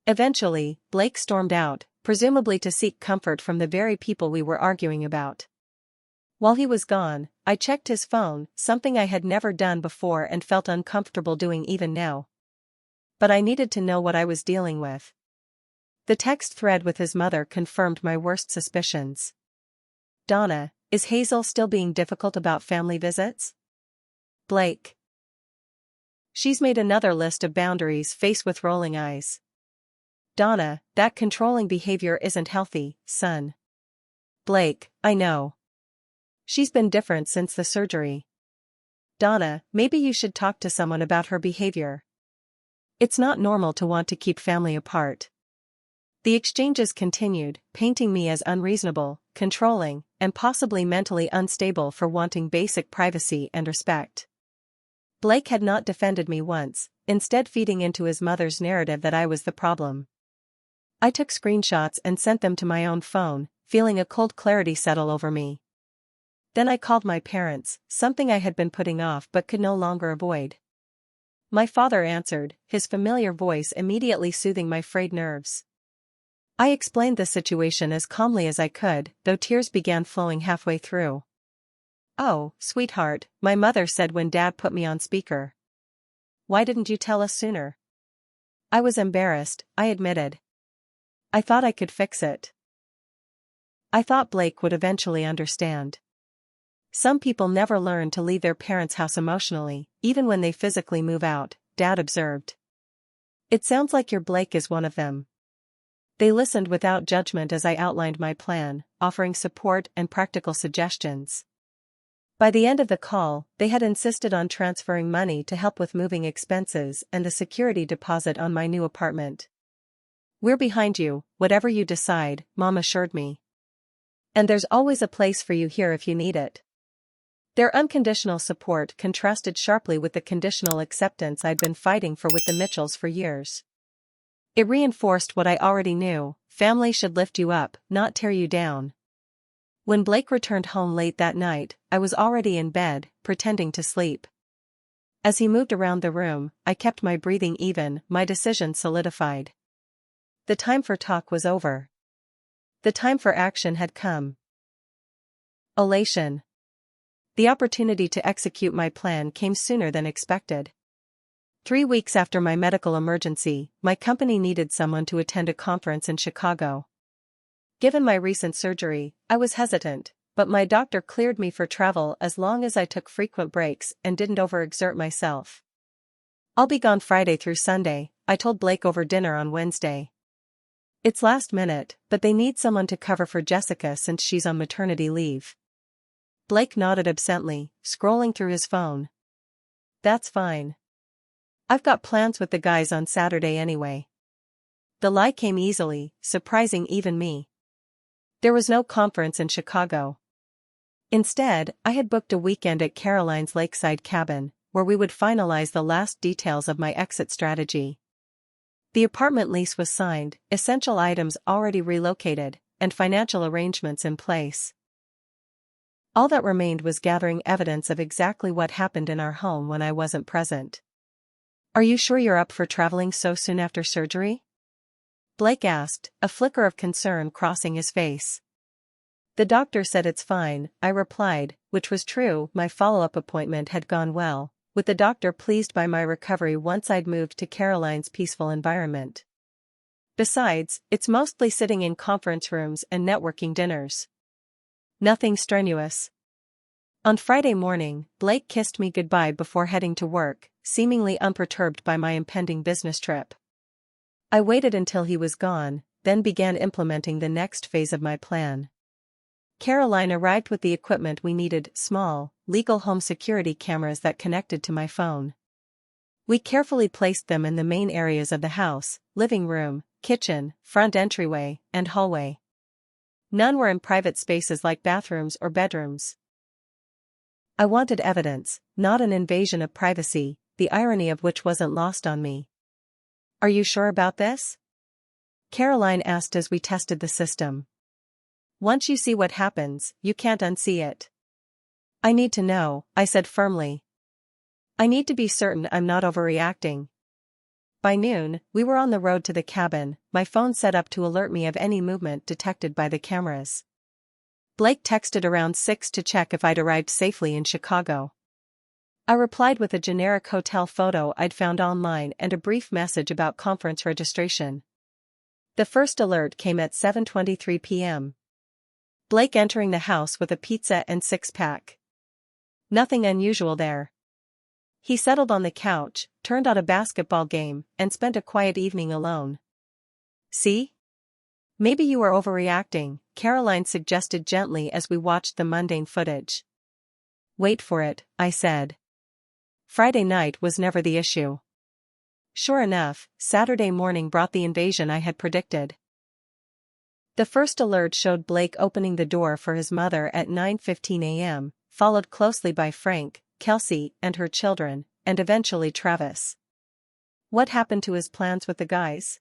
Eventually, Blake stormed out, presumably to seek comfort from the very people we were arguing about. While he was gone, I checked his phone, something I had never done before and felt uncomfortable doing even now. But I needed to know what I was dealing with. The text thread with his mother confirmed my worst suspicions. Donna, is Hazel still being difficult about family visits? Blake. She's made another list of boundaries, face with rolling eyes. Donna, that controlling behavior isn't healthy, son. Blake, I know. She's been different since the surgery. Donna, maybe you should talk to someone about her behavior. It's not normal to want to keep family apart. The exchanges continued, painting me as unreasonable, controlling, and possibly mentally unstable for wanting basic privacy and respect. Blake had not defended me once, instead feeding into his mother's narrative that I was the problem. I took screenshots and sent them to my own phone, feeling a cold clarity settle over me. Then I called my parents, something I had been putting off but could no longer avoid. My father answered, his familiar voice immediately soothing my frayed nerves. I explained the situation as calmly as I could, though tears began flowing halfway through. Oh, sweetheart, my mother said when Dad put me on speaker. Why didn't you tell us sooner? I was embarrassed, I admitted. I thought I could fix it. I thought Blake would eventually understand. Some people never learn to leave their parents' house emotionally, even when they physically move out, Dad observed. It sounds like your Blake is one of them. They listened without judgment as I outlined my plan, offering support and practical suggestions. By the end of the call, they had insisted on transferring money to help with moving expenses and a security deposit on my new apartment. We're behind you, whatever you decide, Mom assured me. And there's always a place for you here if you need it. Their unconditional support contrasted sharply with the conditional acceptance I'd been fighting for with the Mitchells for years. It reinforced what I already knew: family should lift you up, not tear you down. When Blake returned home late that night, I was already in bed, pretending to sleep. As he moved around the room, I kept my breathing even, my decision solidified. The time for talk was over. The time for action had come. Elation. The opportunity to execute my plan came sooner than expected. 3 weeks after my medical emergency, my company needed someone to attend a conference in Chicago. Given my recent surgery, I was hesitant, but my doctor cleared me for travel as long as I took frequent breaks and didn't overexert myself. "I'll be gone Friday through Sunday," I told Blake over dinner on Wednesday. "It's last minute, but they need someone to cover for Jessica since she's on maternity leave." Blake nodded absently, scrolling through his phone. "That's fine. I've got plans with the guys on Saturday anyway." The lie came easily, surprising even me. There was no conference in Chicago. Instead, I had booked a weekend at Caroline's lakeside cabin, where we would finalize the last details of my exit strategy. The apartment lease was signed, essential items already relocated, and financial arrangements in place. All that remained was gathering evidence of exactly what happened in our home when I wasn't present. "Are you sure you're up for traveling so soon after surgery?" Blake asked, a flicker of concern crossing his face. "The doctor said it's fine," I replied, which was true. My follow-up appointment had gone well, with the doctor pleased by my recovery once I'd moved to Caroline's peaceful environment. Besides, it's mostly sitting in conference rooms and networking dinners. Nothing strenuous. On Friday morning, Blake kissed me goodbye before heading to work, seemingly unperturbed by my impending business trip. I waited until he was gone, then began implementing the next phase of my plan. Caroline arrived with the equipment we needed: small, legal home security cameras that connected to my phone. We carefully placed them in the main areas of the house: living room, kitchen, front entryway, and hallway. None were in private spaces like bathrooms or bedrooms. I wanted evidence, not an invasion of privacy, the irony of which wasn't lost on me. "Are you sure about this?" Caroline asked as we tested the system. "Once you see what happens, you can't unsee it." "I need to know," I said firmly. "I need to be certain I'm not overreacting." By noon, we were on the road to the cabin, my phone set up to alert me of any movement detected by the cameras. Blake texted around 6 to check if I'd arrived safely in Chicago. I replied with a generic hotel photo I'd found online and a brief message about conference registration. The first alert came at 7:23 p.m. Blake entering the house with a pizza and six-pack. Nothing unusual there. He settled on the couch, turned on a basketball game, and spent a quiet evening alone. "See? Maybe you were overreacting," Caroline suggested gently as we watched the mundane footage. "Wait for it," I said. Friday night was never the issue. Sure enough, Saturday morning brought the invasion I had predicted. The first alert showed Blake opening the door for his mother at 9:15 a.m., followed closely by Frank, Kelsey, and her children, and eventually Travis. "What happened to his plans with the guys?"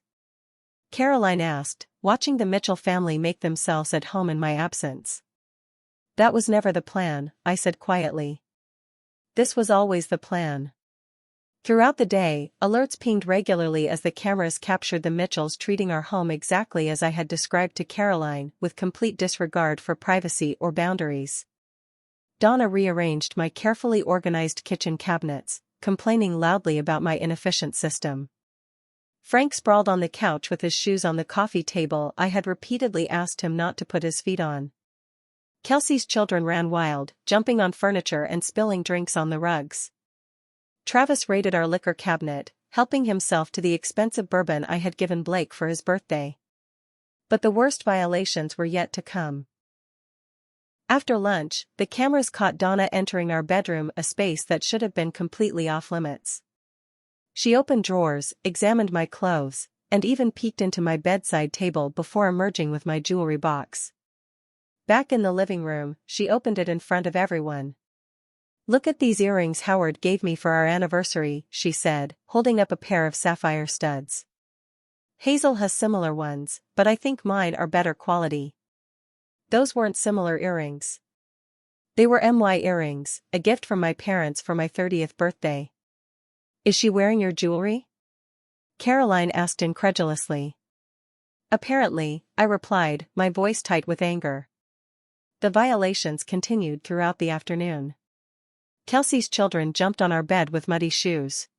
Caroline asked, watching the Mitchell family make themselves at home in my absence. "That was never the plan," I said quietly. "This was always the plan." Throughout the day, alerts pinged regularly as the cameras captured the Mitchells treating our home exactly as I had described to Caroline, with complete disregard for privacy or boundaries. Donna rearranged my carefully organized kitchen cabinets, complaining loudly about my inefficient system. Frank sprawled on the couch with his shoes on the coffee table I had repeatedly asked him not to put his feet on. Kelsey's children ran wild, jumping on furniture and spilling drinks on the rugs. Travis raided our liquor cabinet, helping himself to the expensive bourbon I had given Blake for his birthday. But the worst violations were yet to come. After lunch, the cameras caught Donna entering our bedroom, a space that should have been completely off-limits. She opened drawers, examined my clothes, and even peeked into my bedside table before emerging with my jewelry box. Back in the living room, she opened it in front of everyone. "Look at these earrings Howard gave me for our anniversary," she said, holding up a pair of sapphire studs. "Hazel has similar ones, but I think mine are better quality." Those weren't similar earrings. They were my earrings, a gift from my parents for my 30th birthday. "Is she wearing your jewelry?" Caroline asked incredulously. "Apparently," I replied, my voice tight with anger. The violations continued throughout the afternoon. Kelsey's children jumped on our bed with muddy shoes.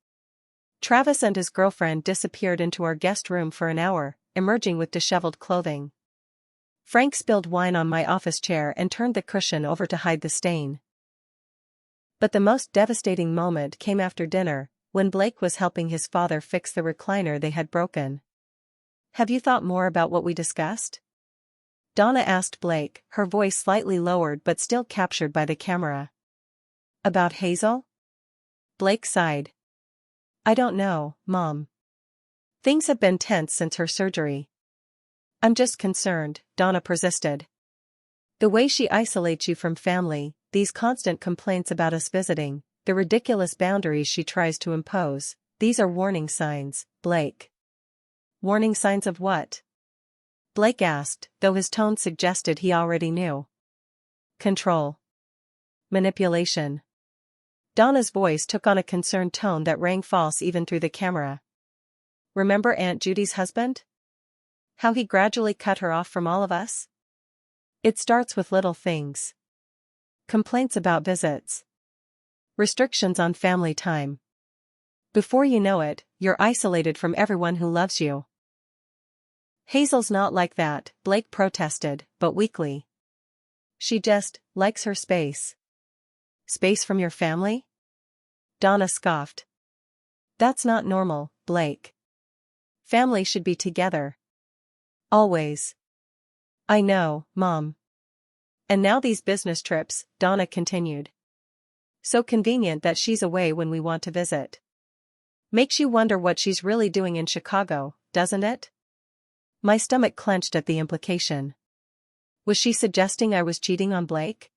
Travis and his girlfriend disappeared into our guest room for an hour, emerging with disheveled clothing. Frank spilled wine on my office chair and turned the cushion over to hide the stain. But the most devastating moment came after dinner, when Blake was helping his father fix the recliner they had broken. "Have you thought more about what we discussed?" Donna asked Blake, her voice slightly lowered but still captured by the camera. "About Hazel?" Blake sighed. "I don't know, Mom. Things have been tense since her surgery." "I'm just concerned," Donna persisted. "The way she isolates you from family, these constant complaints about us visiting, the ridiculous boundaries she tries to impose, these are warning signs, Blake." "Warning signs of what?" Blake asked, though his tone suggested he already knew. "Control. Manipulation." Donna's voice took on a concerned tone that rang false even through the camera. "Remember Aunt Judy's husband? How he gradually cut her off from all of us? It starts with little things. Complaints about visits. Restrictions on family time. Before you know it, you're isolated from everyone who loves you." "Hazel's not like that," Blake protested, but weakly. "She just likes her space." "Space from your family?" Donna scoffed. "That's not normal, Blake. Family should be together. Always." "I know, Mom. And now these business trips," Donna continued. "So convenient that she's away when we want to visit. Makes you wonder what she's really doing in Chicago, doesn't it?" My stomach clenched at the implication. Was she suggesting I was cheating on Blake?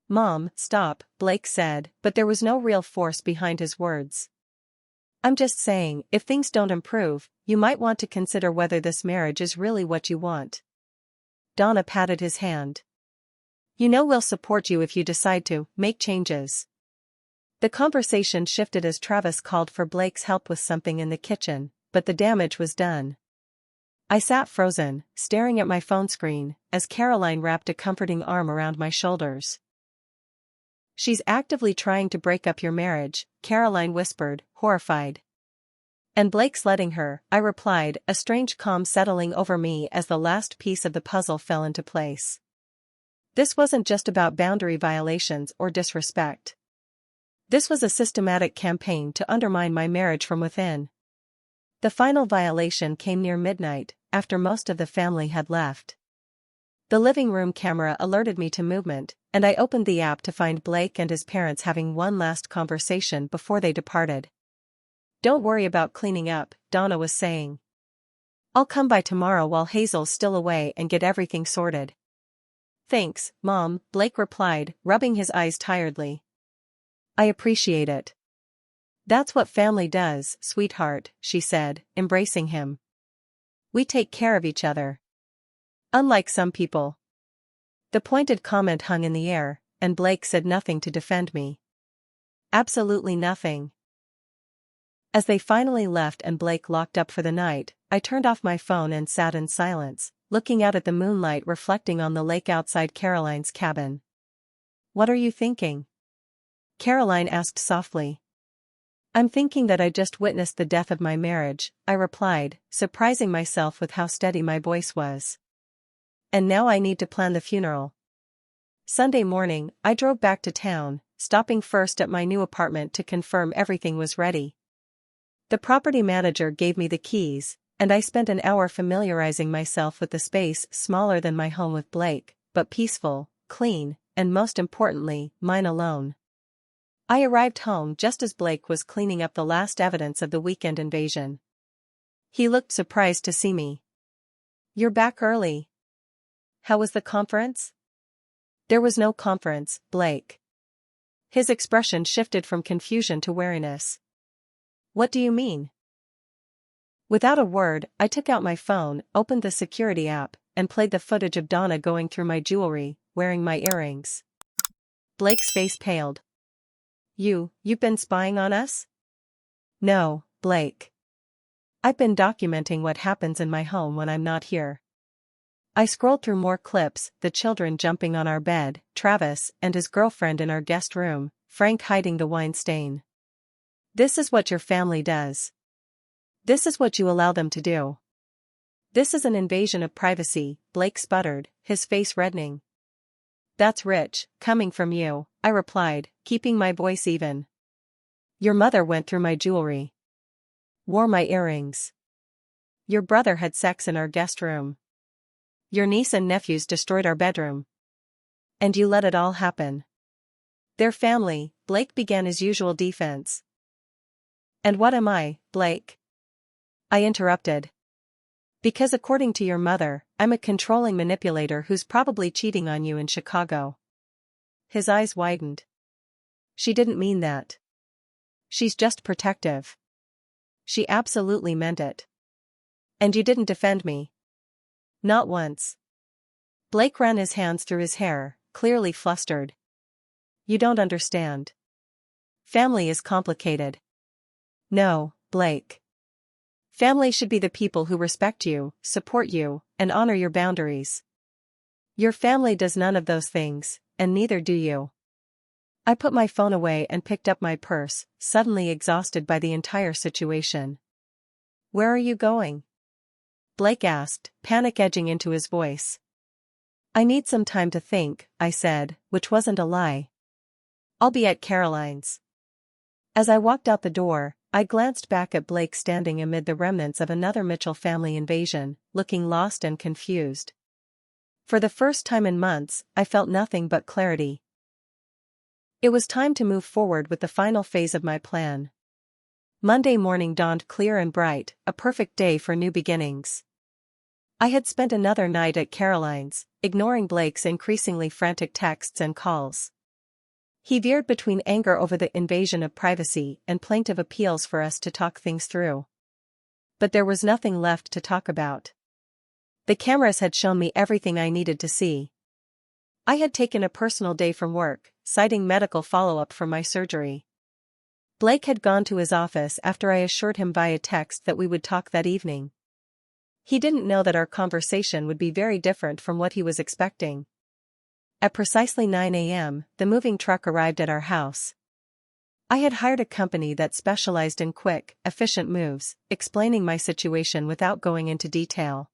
"Mom, stop," Blake said, but there was no real force behind his words. "I'm just saying, if things don't improve, you might want to consider whether this marriage is really what you want." Donna patted his hand. "You know we'll support you if you decide to make changes." The conversation shifted as Travis called for Blake's help with something in the kitchen, but the damage was done. I sat frozen, staring at my phone screen, as Caroline wrapped a comforting arm around my shoulders. "She's actively trying to break up your marriage," Caroline whispered, horrified. "And Blake's letting her," I replied, a strange calm settling over me as the last piece of the puzzle fell into place. This wasn't just about boundary violations or disrespect. This was a systematic campaign to undermine my marriage from within. The final violation came near midnight, after most of the family had left. The living room camera alerted me to movement, and I opened the app to find Blake and his parents having one last conversation before they departed. "Don't worry about cleaning up," Donna was saying. "I'll come by tomorrow while Hazel's still away and get everything sorted." "Thanks, Mom," Blake replied, rubbing his eyes tiredly. "I appreciate it." "That's what family does, sweetheart," she said, embracing him. "We take care of each other. Unlike some people." The pointed comment hung in the air, and Blake said nothing to defend me. Absolutely nothing. As they finally left and Blake locked up for the night, I turned off my phone and sat in silence, looking out at the moonlight reflecting on the lake outside Caroline's cabin. "What are you thinking?" Caroline asked softly. "I'm thinking that I just witnessed the death of my marriage," I replied, surprising myself with how steady my voice was. "And now I need to plan the funeral." Sunday morning, I drove back to town, stopping first at my new apartment to confirm everything was ready. The property manager gave me the keys, and I spent an hour familiarizing myself with the space smaller than my home with Blake, but peaceful, clean, and most importantly, mine alone. I arrived home just as Blake was cleaning up the last evidence of the weekend invasion. He looked surprised to see me. "You're back early. How was the conference?" "There was no conference, Blake." His expression shifted from confusion to wariness. What do you mean? Without a word, I took out my phone, opened the security app, and played the footage of Donna going through my jewelry, wearing my earrings. Blake's face paled. You've been spying on us? No, Blake. I've been documenting what happens in my home when I'm not here. I scrolled through more clips, the children jumping on our bed, Travis and his girlfriend in our guest room, Frank hiding the wine stain. This is what your family does. This is what you allow them to do. This is an invasion of privacy, Blake sputtered, his face reddening. That's rich, coming from you, I replied, keeping my voice even. Your mother went through my jewelry. Wore my earrings. Your brother had sex in our guest room. Your niece and nephews destroyed our bedroom. And you let it all happen. Their family, Blake began his usual defense. And what am I, Blake? I interrupted. Because according to your mother, I'm a controlling manipulator who's probably cheating on you in Chicago. His eyes widened. She didn't mean that. She's just protective. She absolutely meant it. And you didn't defend me. Not once. Blake ran his hands through his hair, clearly flustered. You don't understand. Family is complicated. No, Blake. Family should be the people who respect you, support you, and honor your boundaries. Your family does none of those things, and neither do you. I put my phone away and picked up my purse, suddenly exhausted by the entire situation. Where are you going? Blake asked, panic edging into his voice. I need some time to think, I said, which wasn't a lie. I'll be at Caroline's. As I walked out the door, I glanced back at Blake standing amid the remnants of another Mitchell family invasion, looking lost and confused. For the first time in months, I felt nothing but clarity. It was time to move forward with the final phase of my plan. Monday morning dawned clear and bright, a perfect day for new beginnings. I had spent another night at Caroline's, ignoring Blake's increasingly frantic texts and calls. He veered between anger over the invasion of privacy and plaintive appeals for us to talk things through. But there was nothing left to talk about. The cameras had shown me everything I needed to see. I had taken a personal day from work, citing medical follow-up from my surgery. Blake had gone to his office after I assured him via text that we would talk that evening. He didn't know that our conversation would be very different from what he was expecting. At precisely 9 a.m., the moving truck arrived at our house. I had hired a company that specialized in quick, efficient moves, explaining my situation without going into detail.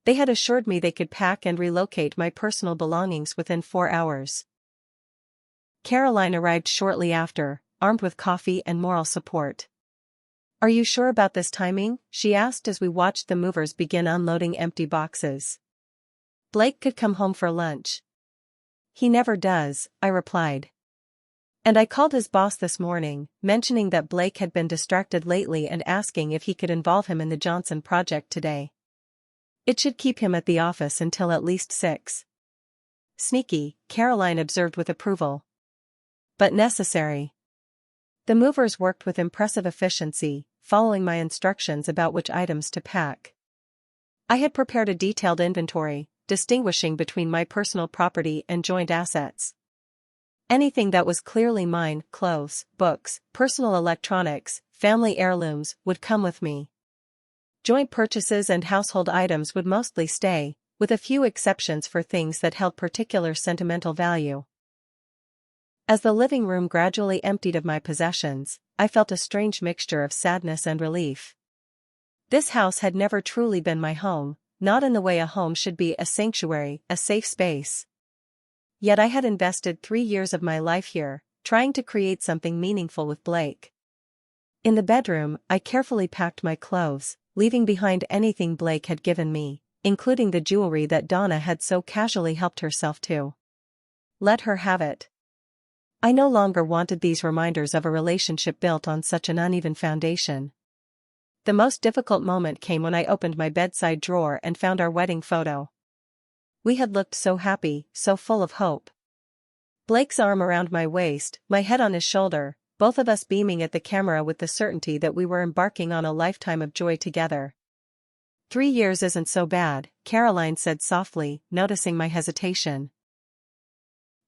They had assured me they could pack and relocate my personal belongings within 4 hours. Caroline arrived shortly after, armed with coffee and moral support. Are you sure about this timing? She asked as we watched the movers begin unloading empty boxes. Blake could come home for lunch. He never does, I replied. And I called his boss this morning, mentioning that Blake had been distracted lately and asking if he could involve him in the Johnson project today. It should keep him at the office until at least 6. Sneaky, Caroline observed with approval. But necessary. The movers worked with impressive efficiency, following my instructions about which items to pack. I had prepared a detailed inventory, distinguishing between my personal property and joint assets. Anything that was clearly mine, clothes, books, personal electronics, family heirlooms, would come with me. Joint purchases and household items would mostly stay, with a few exceptions for things that held particular sentimental value. As the living room gradually emptied of my possessions, I felt a strange mixture of sadness and relief. This house had never truly been my home, not in the way a home should be: a sanctuary, a safe space. Yet I had invested 3 years of my life here, trying to create something meaningful with Blake. In the bedroom, I carefully packed my clothes, leaving behind anything Blake had given me, including the jewelry that Donna had so casually helped herself to. Let her have it. I no longer wanted these reminders of a relationship built on such an uneven foundation. The most difficult moment came when I opened my bedside drawer and found our wedding photo. We had looked so happy, so full of hope. Blake's arm around my waist, my head on his shoulder, both of us beaming at the camera with the certainty that we were embarking on a lifetime of joy together. 3 years isn't so bad, Caroline said softly, noticing my hesitation.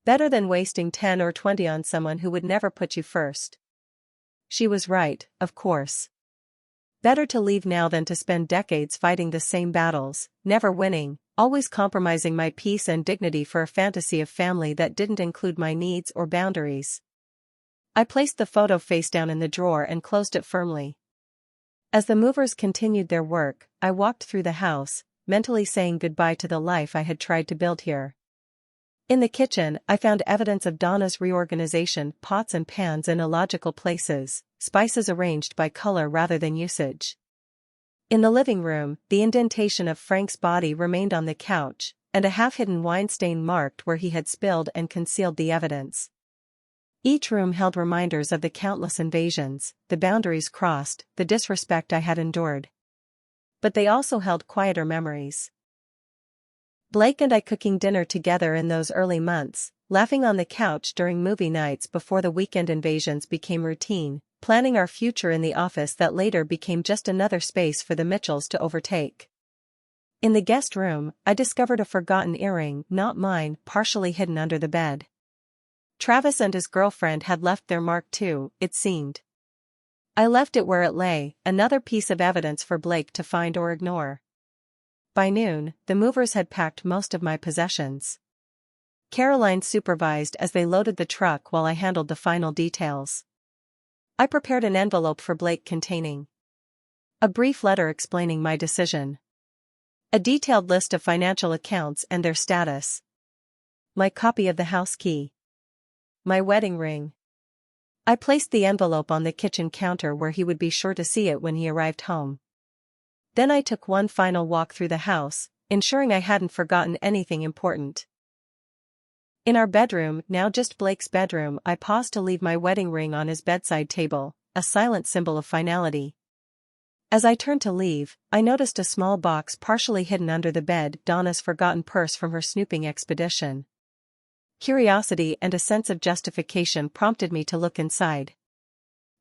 Better than wasting 10 or 20 on someone who would never put you first. She was right, of course. Better to leave now than to spend decades fighting the same battles, never winning, always compromising my peace and dignity for a fantasy of family that didn't include my needs or boundaries. I placed the photo face down in the drawer and closed it firmly. As the movers continued their work, I walked through the house, mentally saying goodbye to the life I had tried to build here. In the kitchen, I found evidence of Donna's reorganization, pots and pans in illogical places, spices arranged by color rather than usage. In the living room, the indentation of Frank's body remained on the couch, and a half-hidden wine stain marked where he had spilled and concealed the evidence. Each room held reminders of the countless invasions, the boundaries crossed, the disrespect I had endured. But they also held quieter memories. Blake and I cooking dinner together in those early months, laughing on the couch during movie nights before the weekend invasions became routine, planning our future in the office that later became just another space for the Mitchells to overtake. In the guest room, I discovered a forgotten earring, not mine, partially hidden under the bed. Travis and his girlfriend had left their mark too, it seemed. I left it where it lay, another piece of evidence for Blake to find or ignore. By noon, the movers had packed most of my possessions. Caroline supervised as they loaded the truck while I handled the final details. I prepared an envelope for Blake containing a brief letter explaining my decision, a detailed list of financial accounts and their status, my copy of the house key, my wedding ring. I placed the envelope on the kitchen counter where he would be sure to see it when he arrived home. Then I took one final walk through the house, ensuring I hadn't forgotten anything important. In our bedroom, now just Blake's bedroom, I paused to leave my wedding ring on his bedside table, a silent symbol of finality. As I turned to leave, I noticed a small box partially hidden under the bed, Donna's forgotten purse from her snooping expedition. Curiosity and a sense of justification prompted me to look inside.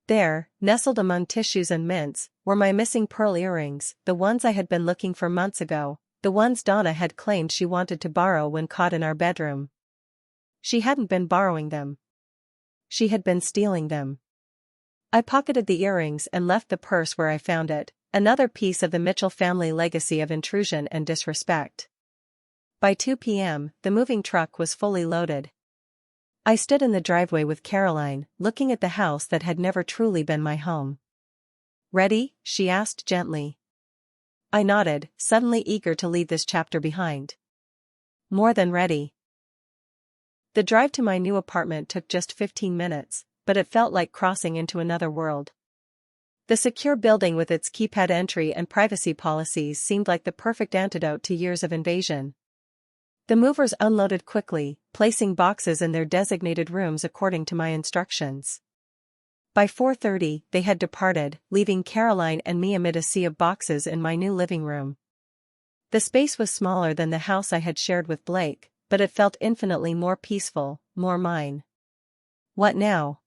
There, nestled among tissues and mints, were my missing pearl earrings, the ones I had been looking for months ago, the ones Donna had claimed she wanted to borrow when caught in our bedroom. She hadn't been borrowing them. She had been stealing them. I pocketed the earrings and left the purse where I found it, another piece of the Mitchell family legacy of intrusion and disrespect. By 2 p.m., the moving truck was fully loaded. I stood in the driveway with Caroline, looking at the house that had never truly been my home. "Ready?" she asked gently. I nodded, suddenly eager to leave this chapter behind. More than ready. The drive to my new apartment took just 15 minutes, but it felt like crossing into another world. The secure building with its keypad entry and privacy policies seemed like the perfect antidote to years of invasion. The movers unloaded quickly, placing boxes in their designated rooms according to my instructions. By 4:30, they had departed, leaving Caroline and me amid a sea of boxes in my new living room. The space was smaller than the house I had shared with Blake, but it felt infinitely more peaceful, more mine. "What now?"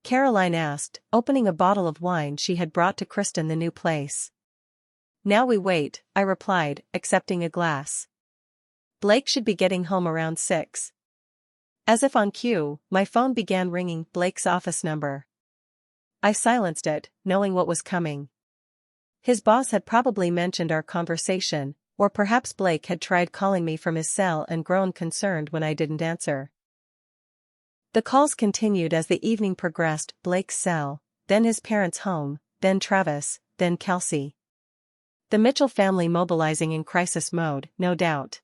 Caroline asked, opening a bottle of wine she had brought to christen the new place. "Now we wait," I replied, accepting a glass. "Blake should be getting home around 6. As if on cue, my phone began ringing, Blake's office number. I silenced it, knowing what was coming. His boss had probably mentioned our conversation, or perhaps Blake had tried calling me from his cell and grown concerned when I didn't answer. The calls continued as the evening progressed, Blake's cell, then his parents' home, then Travis, then Kelsey. The Mitchell family mobilizing in crisis mode, no doubt.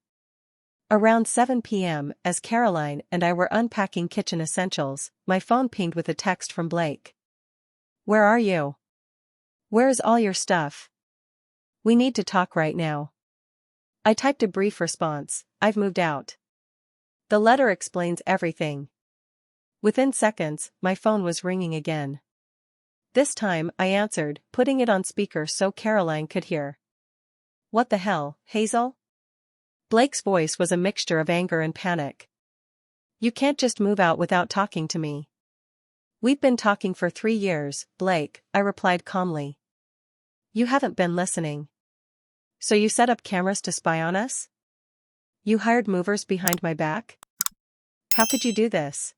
Around 7 p.m., as Caroline and I were unpacking kitchen essentials, my phone pinged with a text from Blake. "Where are you? Where's all your stuff? We need to talk right now." I typed a brief response, "I've moved out." The letter explains everything. Within seconds, my phone was ringing again. This time, I answered, putting it on speaker so Caroline could hear. "What the hell, Hazel?" Blake's voice was a mixture of anger and panic. You can't just move out without talking to me. We've been talking for 3 years, Blake, I replied calmly. You haven't been listening. So you set up cameras to spy on us? You hired movers behind my back? How could you do this?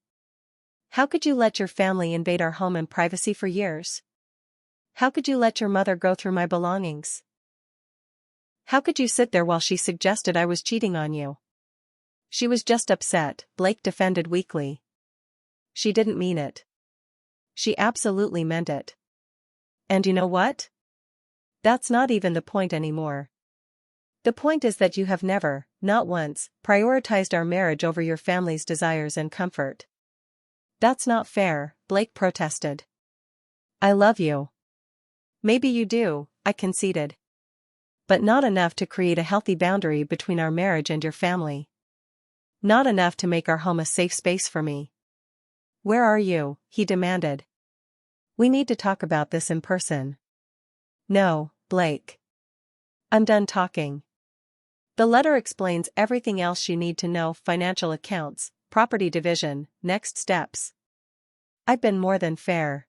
How could you let your family invade our home and privacy for years? How could you let your mother go through my belongings? How could you sit there while she suggested I was cheating on you? She was just upset, Blake defended weakly. She didn't mean it. She absolutely meant it. And you know what? That's not even the point anymore. The point is that you have never, not once, prioritized our marriage over your family's desires and comfort. That's not fair, Blake protested. I love you. Maybe you do, I conceded. But not enough to create a healthy boundary between our marriage and your family. Not enough to make our home a safe space for me. Where are you? He demanded. We need to talk about this in person. No, Blake. I'm done talking. The letter explains everything else you need to know: financial accounts, property division, next steps. I've been more than fair.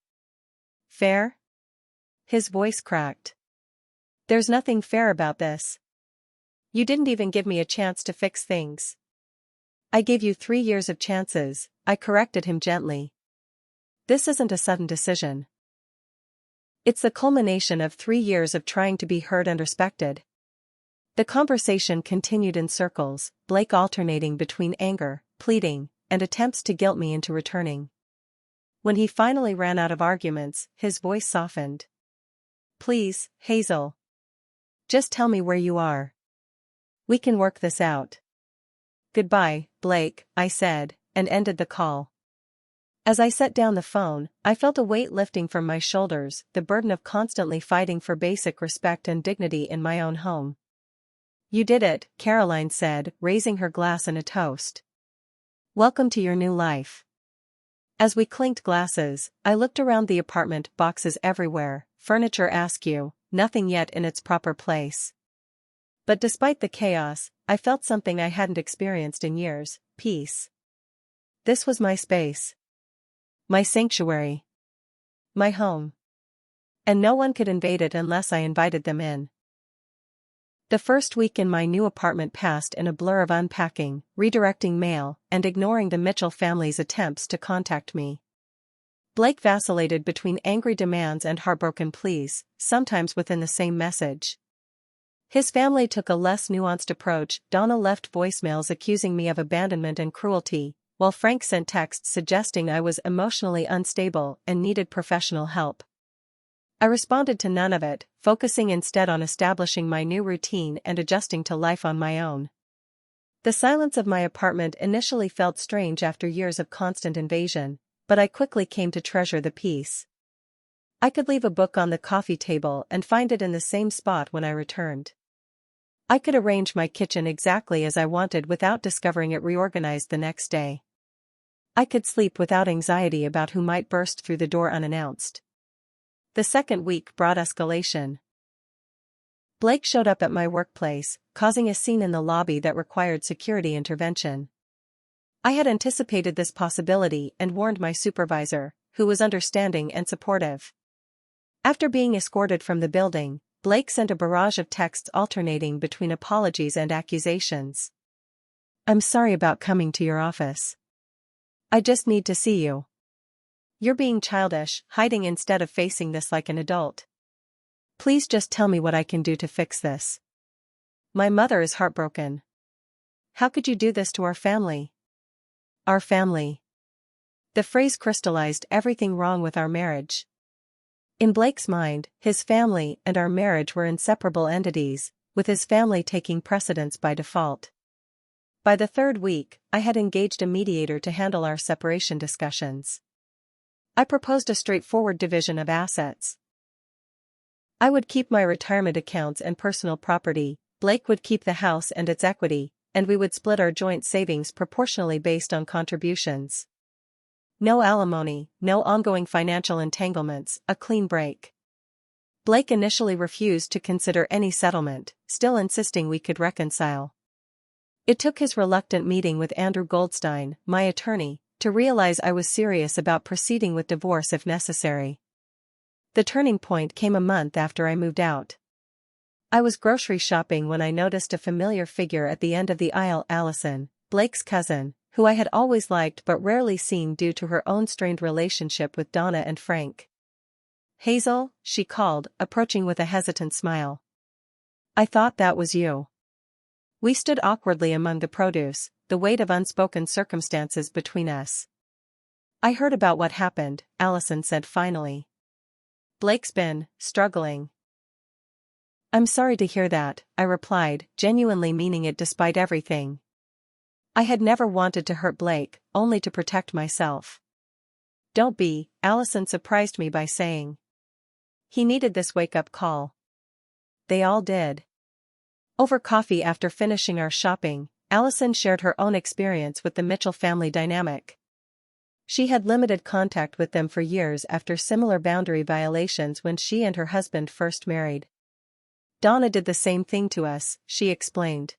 Fair? His voice cracked. There's nothing fair about this. You didn't even give me a chance to fix things. I gave you 3 years of chances, I corrected him gently. This isn't a sudden decision. It's the culmination of 3 years of trying to be heard and respected. The conversation continued in circles, Blake alternating between anger, pleading, and attempts to guilt me into returning. When he finally ran out of arguments, his voice softened. Please, Hazel. Just tell me where you are. We can work this out. Goodbye, Blake, I said, and ended the call. As I set down the phone, I felt a weight lifting from my shoulders, the burden of constantly fighting for basic respect and dignity in my own home. You did it, Caroline said, raising her glass in a toast. Welcome to your new life. As we clinked glasses, I looked around the apartment, boxes everywhere, furniture askew, nothing yet in its proper place. But despite the chaos, I felt something I hadn't experienced in years: peace. This was my space. My sanctuary. My home. And no one could invade it unless I invited them in. The first week in my new apartment passed in a blur of unpacking, redirecting mail, and ignoring the Mitchell family's attempts to contact me. Blake vacillated between angry demands and heartbroken pleas, sometimes within the same message. His family took a less nuanced approach. Donna left voicemails accusing me of abandonment and cruelty, while Frank sent texts suggesting I was emotionally unstable and needed professional help. I responded to none of it, focusing instead on establishing my new routine and adjusting to life on my own. The silence of my apartment initially felt strange after years of constant invasion, but I quickly came to treasure the peace. I could leave a book on the coffee table and find it in the same spot when I returned. I could arrange my kitchen exactly as I wanted without discovering it reorganized the next day. I could sleep without anxiety about who might burst through the door unannounced. The second week brought escalation. Blake showed up at my workplace, causing a scene in the lobby that required security intervention. I had anticipated this possibility and warned my supervisor, who was understanding and supportive. After being escorted from the building, Blake sent a barrage of texts alternating between apologies and accusations. I'm sorry about coming to your office. I just need to see you. You're being childish, hiding instead of facing this like an adult. Please just tell me what I can do to fix this. My mother is heartbroken. How could you do this to our family? Our family. The phrase crystallized everything wrong with our marriage. In Blake's mind, his family and our marriage were inseparable entities, with his family taking precedence by default. By the third week, I had engaged a mediator to handle our separation discussions. I proposed a straightforward division of assets. I would keep my retirement accounts and personal property, Blake would keep the house and its equity, and we would split our joint savings proportionally based on contributions. No alimony, no ongoing financial entanglements, a clean break. Blake initially refused to consider any settlement, still insisting we could reconcile. It took his reluctant meeting with Andrew Goldstein, my attorney, to realize I was serious about proceeding with divorce if necessary. The turning point came a month after I moved out. I was grocery shopping when I noticed a familiar figure at the end of the aisle. Allison, Blake's cousin, who I had always liked but rarely seen due to her own strained relationship with Donna and Frank. "Hazel," she called, approaching with a hesitant smile. "I thought that was you." We stood awkwardly among the produce, the weight of unspoken circumstances between us. "I heard about what happened," Allison said finally. "Blake's been struggling." "I'm sorry to hear that," I replied, genuinely meaning it despite everything. I had never wanted to hurt Blake, only to protect myself. "Don't be," Allison surprised me by saying. "He needed this wake-up call." They all did. Over coffee after finishing our shopping, Allison shared her own experience with the Mitchell family dynamic. She had limited contact with them for years after similar boundary violations when she and her husband first married. "Donna did the same thing to us," she explained.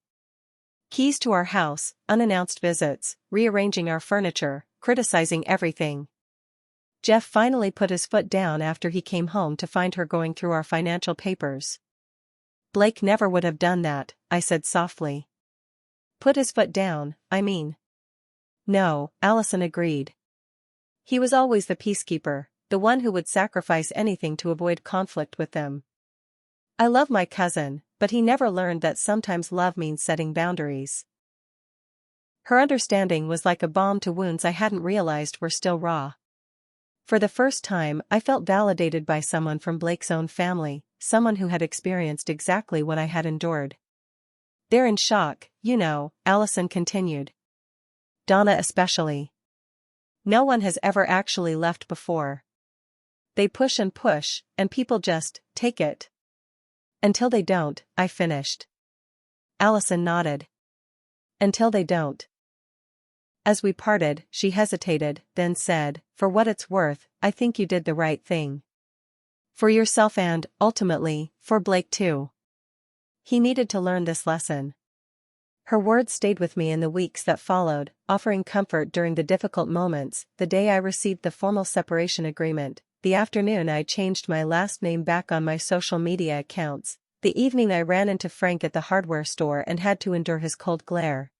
"Keys to our house, unannounced visits, rearranging our furniture, criticizing everything." Jeff finally put his foot down after he came home to find her going through our financial papers. "Blake never would have done that," I said softly. "Put his foot down, I mean." "No," Allison agreed. "He was always the peacekeeper, the one who would sacrifice anything to avoid conflict with them. I love my cousin, but he never learned that sometimes love means setting boundaries." Her understanding was like a balm to wounds I hadn't realized were still raw. For the first time, I felt validated by someone from Blake's own family, someone who had experienced exactly what I had endured. "They're in shock, you know," Allison continued. "Donna especially. No one has ever actually left before. They push, and people just take it. Until they don't," I finished. Allison nodded. "Until they don't." As we parted, she hesitated, then said, "For what it's worth, I think you did the right thing. For yourself and, ultimately, for Blake too. He needed to learn this lesson." Her words stayed with me in the weeks that followed, offering comfort during the difficult moments. The day I received the formal separation agreement, the afternoon I changed my last name back on my social media accounts, the evening I ran into Frank at the hardware store and had to endure his cold glare.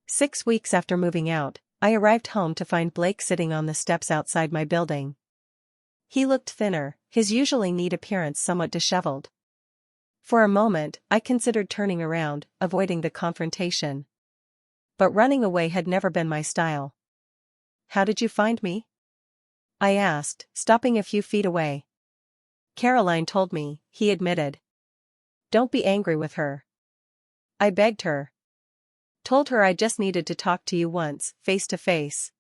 6 weeks after moving out, I arrived home to find Blake sitting on the steps outside my building. He looked thinner, his usually neat appearance somewhat disheveled. For a moment, I considered turning around, avoiding the confrontation. But running away had never been my style. "How did you find me?" I asked, stopping a few feet away. "Caroline told me," he admitted. "Don't be angry with her." I begged her. "Told her I just needed to talk to you once, face to face."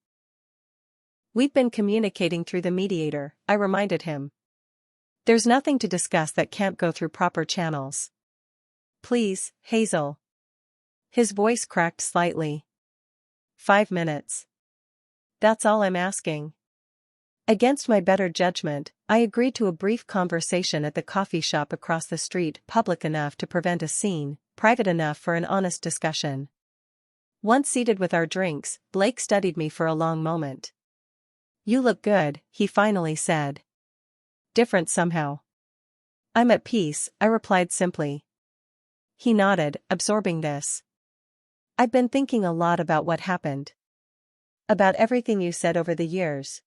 "We've been communicating through the mediator," I reminded him. "There's nothing to discuss that can't go through proper channels." "Please, Hazel." His voice cracked slightly. 5 minutes. That's all I'm asking." Against my better judgment, I agreed to a brief conversation at the coffee shop across the street, public enough to prevent a scene, private enough for an honest discussion. Once seated with our drinks, Blake studied me for a long moment. "You look good," he finally said. "Different somehow." "I'm at peace," I replied simply. He nodded, absorbing this. "I've been thinking a lot about what happened. About everything you said over the years.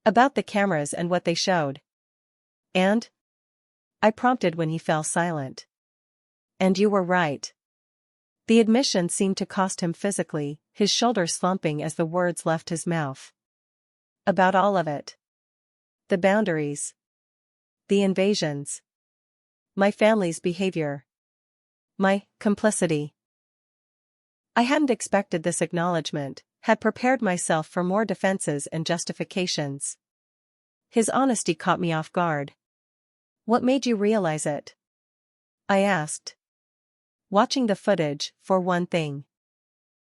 About the cameras and what they showed." "And?" I prompted when he fell silent. "And you were right." The admission seemed to cost him physically, his shoulders slumping as the words left his mouth. "About all of it. The boundaries. The invasions. My family's behavior. My complicity." I hadn't expected this acknowledgement, had prepared myself for more defenses and justifications. His honesty caught me off guard. "What made you realize it?" I asked. "Watching the footage, for one thing.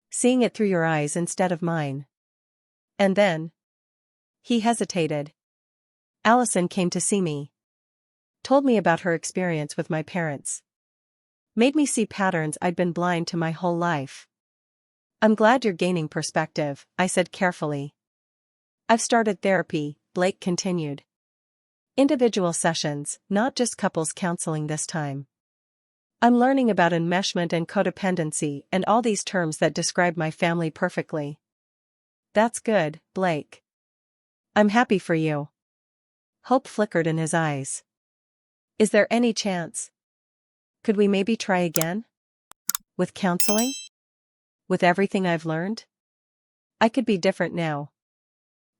Seeing it through your eyes instead of mine. And then?" He hesitated. "Allison came to see me. Told me about her experience with my parents. Made me see patterns I'd been blind to my whole life. I'm glad you're gaining perspective, I said carefully. I've started therapy, Blake continued. Individual sessions, not just couples counseling this time. I'm learning about enmeshment and codependency and all these terms that describe my family perfectly. That's good, Blake. I'm happy for you. Hope flickered in his eyes. Is there any chance? Could we maybe try again? With counseling? With everything I've learned? I could be different now.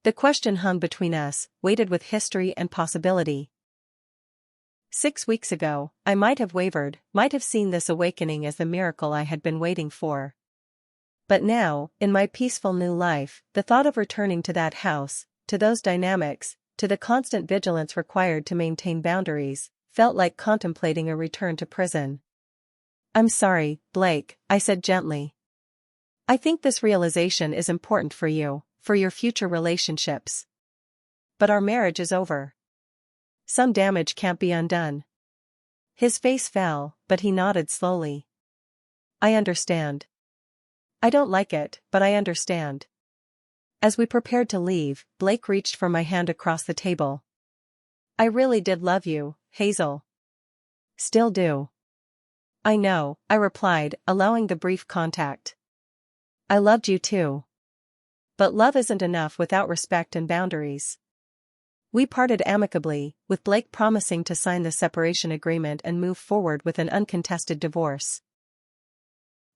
The question hung between us, weighted with history and possibility. 6 weeks ago, I might have wavered, might have seen this awakening as the miracle I had been waiting for. But now, in my peaceful new life, the thought of returning to that house, to those dynamics, to the constant vigilance required to maintain boundaries, felt like contemplating a return to prison. I'm sorry, Blake, I said gently. I think this realization is important for you, for your future relationships. But our marriage is over. Some damage can't be undone. His face fell, but he nodded slowly. I understand. I don't like it, but I understand. As we prepared to leave, Blake reached for my hand across the table. I really did love you, Hazel. Still do. I know, I replied, allowing the brief contact. I loved you too. But love isn't enough without respect and boundaries. We parted amicably, with Blake promising to sign the separation agreement and move forward with an uncontested divorce.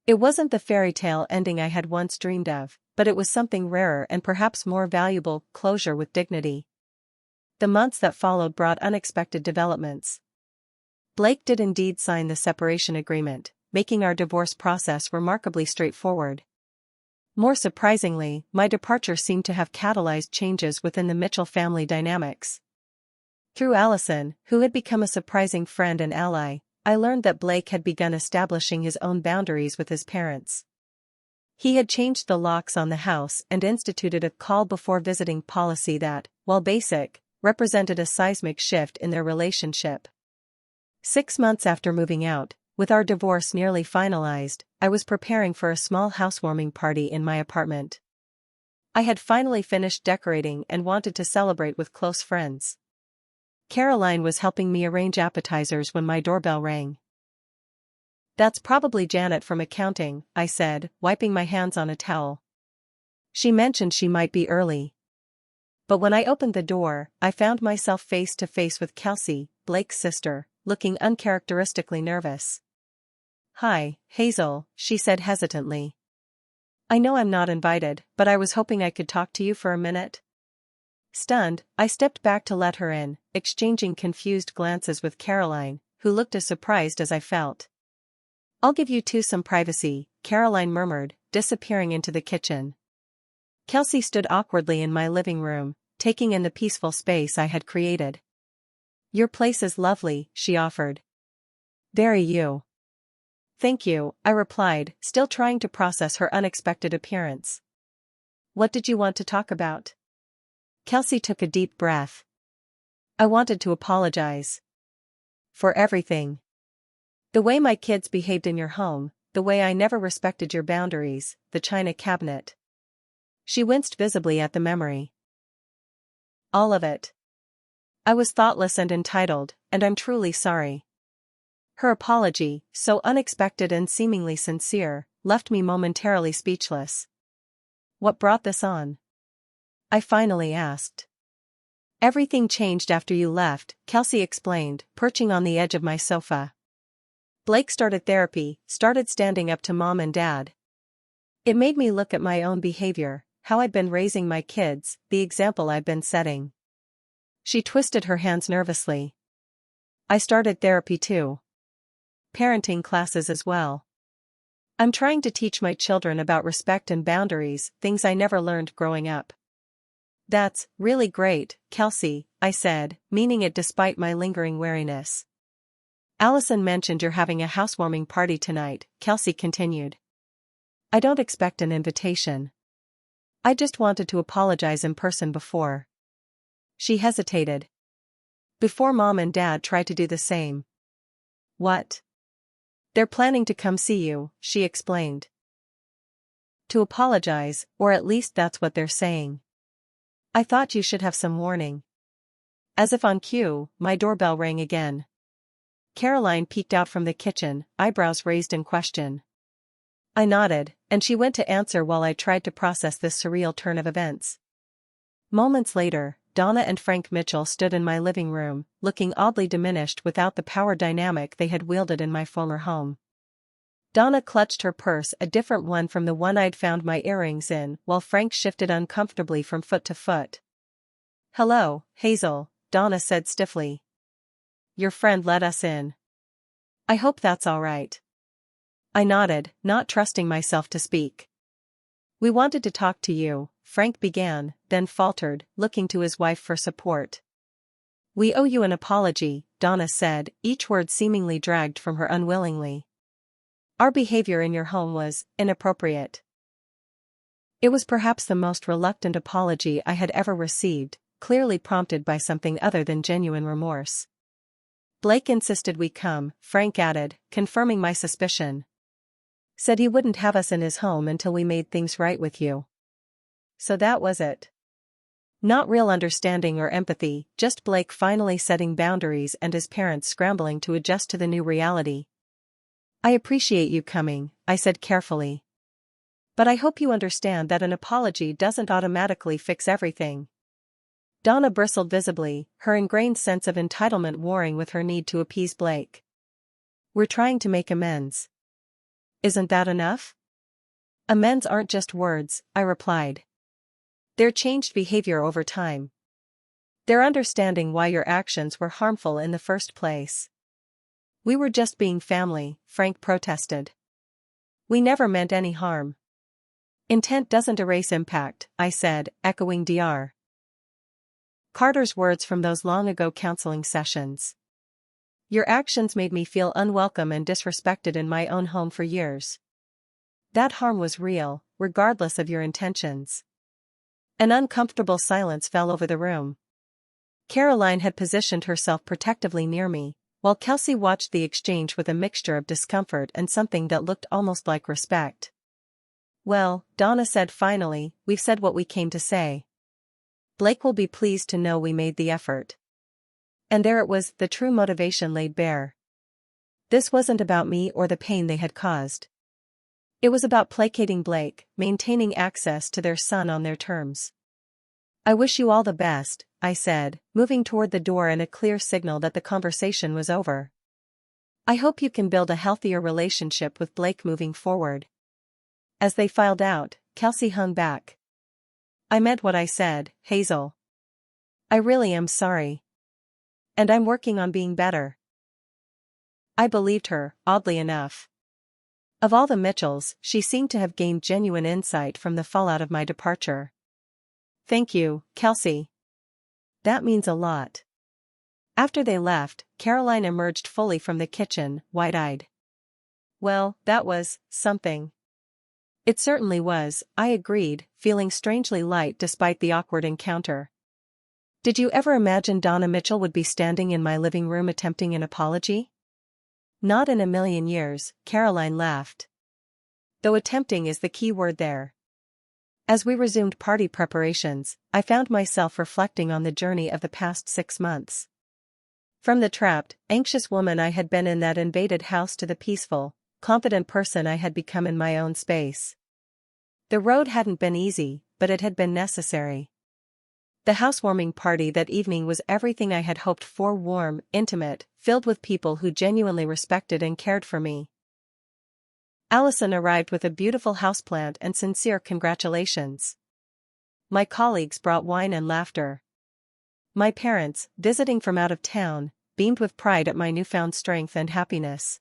It wasn't the fairy tale ending I had once dreamed of, but it was something rarer and perhaps more valuable: closure with dignity. The months that followed brought unexpected developments. Blake did indeed sign the separation agreement, making our divorce process remarkably straightforward. More surprisingly, my departure seemed to have catalyzed changes within the Mitchell family dynamics. Through Allison, who had become a surprising friend and ally, I learned that Blake had begun establishing his own boundaries with his parents. He had changed the locks on the house and instituted a call before visiting policy that, while basic, represented a seismic shift in their relationship. 6 months after moving out, with our divorce nearly finalized, I was preparing for a small housewarming party in my apartment. I had finally finished decorating and wanted to celebrate with close friends. Caroline was helping me arrange appetizers when my doorbell rang. That's probably Janet from accounting, I said, wiping my hands on a towel. She mentioned she might be early. But when I opened the door, I found myself face to face with Kelsey, Blake's sister, looking uncharacteristically nervous. Hi, Hazel, she said hesitantly. I know I'm not invited, but I was hoping I could talk to you for a minute. Stunned, I stepped back to let her in, exchanging confused glances with Caroline, who looked as surprised as I felt. I'll give you two some privacy, Caroline murmured, disappearing into the kitchen. Kelsey stood awkwardly in my living room, taking in the peaceful space I had created. Your place is lovely, she offered. Very you. Thank you, I replied, still trying to process her unexpected appearance. What did you want to talk about? Kelsey took a deep breath. I wanted to apologize. For everything. The way my kids behaved in your home, the way I never respected your boundaries, the china cabinet. She winced visibly at the memory. All of it. I was thoughtless and entitled, and I'm truly sorry. Her apology, so unexpected and seemingly sincere, left me momentarily speechless. What brought this on? I finally asked. Everything changed after you left, Kelsey explained, perching on the edge of my sofa. Blake started therapy, started standing up to Mom and Dad. It made me look at my own behavior, how I'd been raising my kids, the example I'd been setting. She twisted her hands nervously. I started therapy too. Parenting classes as well. I'm trying to teach my children about respect and boundaries, things I never learned growing up. That's really great, Kelsey, I said, meaning it despite my lingering wariness. Allison mentioned you're having a housewarming party tonight, Kelsey continued. I don't expect an invitation. I just wanted to apologize in person before. She hesitated. Before Mom and Dad try to do the same. What? They're planning to come see you, she explained. To apologize, or at least that's what they're saying. I thought you should have some warning. As if on cue, my doorbell rang again. Caroline peeked out from the kitchen, eyebrows raised in question. I nodded, and she went to answer while I tried to process this surreal turn of events. Moments later, Donna and Frank Mitchell stood in my living room, looking oddly diminished without the power dynamic they had wielded in my former home. Donna clutched her purse, a different one from the one I'd found my earrings in, while Frank shifted uncomfortably from foot to foot. "Hello, Hazel," Donna said stiffly. "Your friend let us in. I hope that's all right." I nodded, not trusting myself to speak. "We wanted to talk to you," Frank began, then faltered, looking to his wife for support. "We owe you an apology," Donna said, each word seemingly dragged from her unwillingly. "Our behavior in your home was inappropriate." It was perhaps the most reluctant apology I had ever received, clearly prompted by something other than genuine remorse. "Blake insisted we come," Frank added, confirming my suspicion. "Said he wouldn't have us in his home until we made things right with you." So that was it. Not real understanding or empathy, just Blake finally setting boundaries and his parents scrambling to adjust to the new reality. "I appreciate you coming," I said carefully. "But I hope you understand that an apology doesn't automatically fix everything." Donna bristled visibly, her ingrained sense of entitlement warring with her need to appease Blake. "We're trying to make amends. Isn't that enough?" "Amends aren't just words," I replied. "They're changed behavior over time. They're understanding why your actions were harmful in the first place." "We were just being family," Frank protested. "We never meant any harm." "Intent doesn't erase impact," I said, echoing Dr. Carter's words from those long-ago counseling sessions. "Your actions made me feel unwelcome and disrespected in my own home for years. That harm was real, regardless of your intentions." An uncomfortable silence fell over the room. Caroline had positioned herself protectively near me, while Kelsey watched the exchange with a mixture of discomfort and something that looked almost like respect. "Well," Donna said finally, "we've said what we came to say. Blake will be pleased to know we made the effort." And there it was, the true motivation laid bare. This wasn't about me or the pain they had caused. It was about placating Blake, maintaining access to their son on their terms. "I wish you all the best," I said, moving toward the door in a clear signal that the conversation was over. "I hope you can build a healthier relationship with Blake moving forward." As they filed out, Kelsey hung back. "I meant what I said, Hazel. I really am sorry. And I'm working on being better." I believed her, oddly enough. Of all the Mitchells, she seemed to have gained genuine insight from the fallout of my departure. "Thank you, Kelsey. That means a lot." After they left, Caroline emerged fully from the kitchen, wide-eyed. "Well, that was something." "It certainly was," I agreed, feeling strangely light despite the awkward encounter. "Did you ever imagine Donna Mitchell would be standing in my living room attempting an apology?" "Not in a million years," Caroline laughed. "Though attempting is the key word there." As we resumed party preparations, I found myself reflecting on the journey of the past 6 months. From the trapped, anxious woman I had been in that invaded house to the peaceful, confident person I had become in my own space. The road hadn't been easy, but it had been necessary. The housewarming party that evening was everything I had hoped for: warm, intimate, filled with people who genuinely respected and cared for me. Allison arrived with a beautiful houseplant and sincere congratulations. My colleagues brought wine and laughter. My parents, visiting from out of town, beamed with pride at my newfound strength and happiness.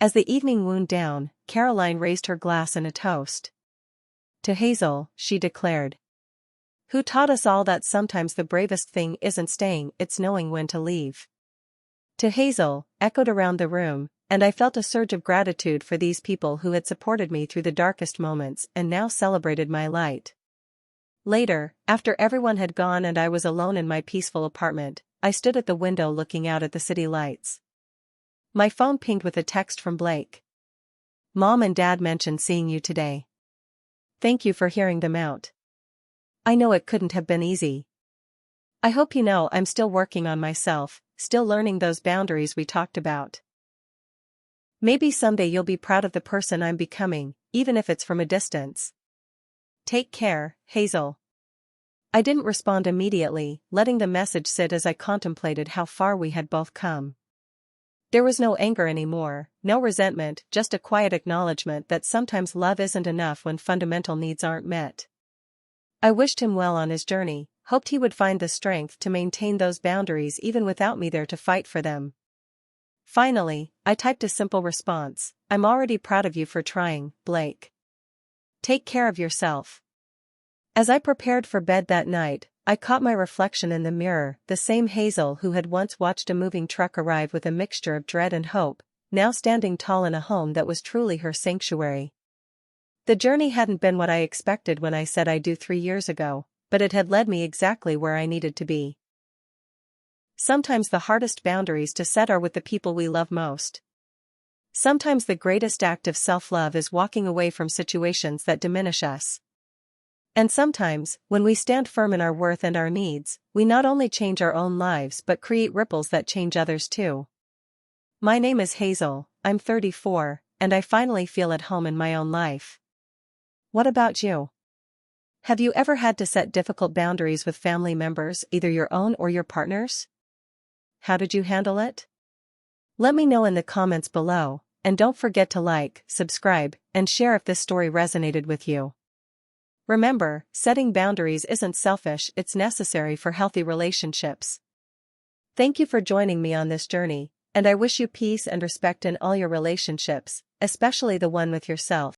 As the evening wound down, Caroline raised her glass in a toast. "To Hazel," she declared. "Who taught us all that sometimes the bravest thing isn't staying, it's knowing when to leave." "To Hazel," echoed around the room, and I felt a surge of gratitude for these people who had supported me through the darkest moments and now celebrated my light. Later, after everyone had gone and I was alone in my peaceful apartment, I stood at the window looking out at the city lights. My phone pinged with a text from Blake. Mom and Dad mentioned seeing you today. Thank you for hearing them out. I know it couldn't have been easy. I hope you know I'm still working on myself, still learning those boundaries we talked about. Maybe someday you'll be proud of the person I'm becoming, even if it's from a distance. Take care, Hazel. I didn't respond immediately, letting the message sit as I contemplated how far we had both come. There was no anger anymore, no resentment, just a quiet acknowledgement that sometimes love isn't enough when fundamental needs aren't met. I wished him well on his journey, hoped he would find the strength to maintain those boundaries even without me there to fight for them. Finally, I typed a simple response. I'm already proud of you for trying, Blake. Take care of yourself. As I prepared for bed that night, I caught my reflection in the mirror, the same Hazel who had once watched a moving truck arrive with a mixture of dread and hope, now standing tall in a home that was truly her sanctuary. The journey hadn't been what I expected when I said I do 3 years ago, but it had led me exactly where I needed to be. Sometimes the hardest boundaries to set are with the people we love most. Sometimes the greatest act of self-love is walking away from situations that diminish us. And sometimes, when we stand firm in our worth and our needs, we not only change our own lives but create ripples that change others too. My name is Hazel, I'm 34, and I finally feel at home in my own life. What about you? Have you ever had to set difficult boundaries with family members, either your own or your partner's? How did you handle it? Let me know in the comments below, and don't forget to like, subscribe, and share if this story resonated with you. Remember, setting boundaries isn't selfish, it's necessary for healthy relationships. Thank you for joining me on this journey, and I wish you peace and respect in all your relationships, especially the one with yourself.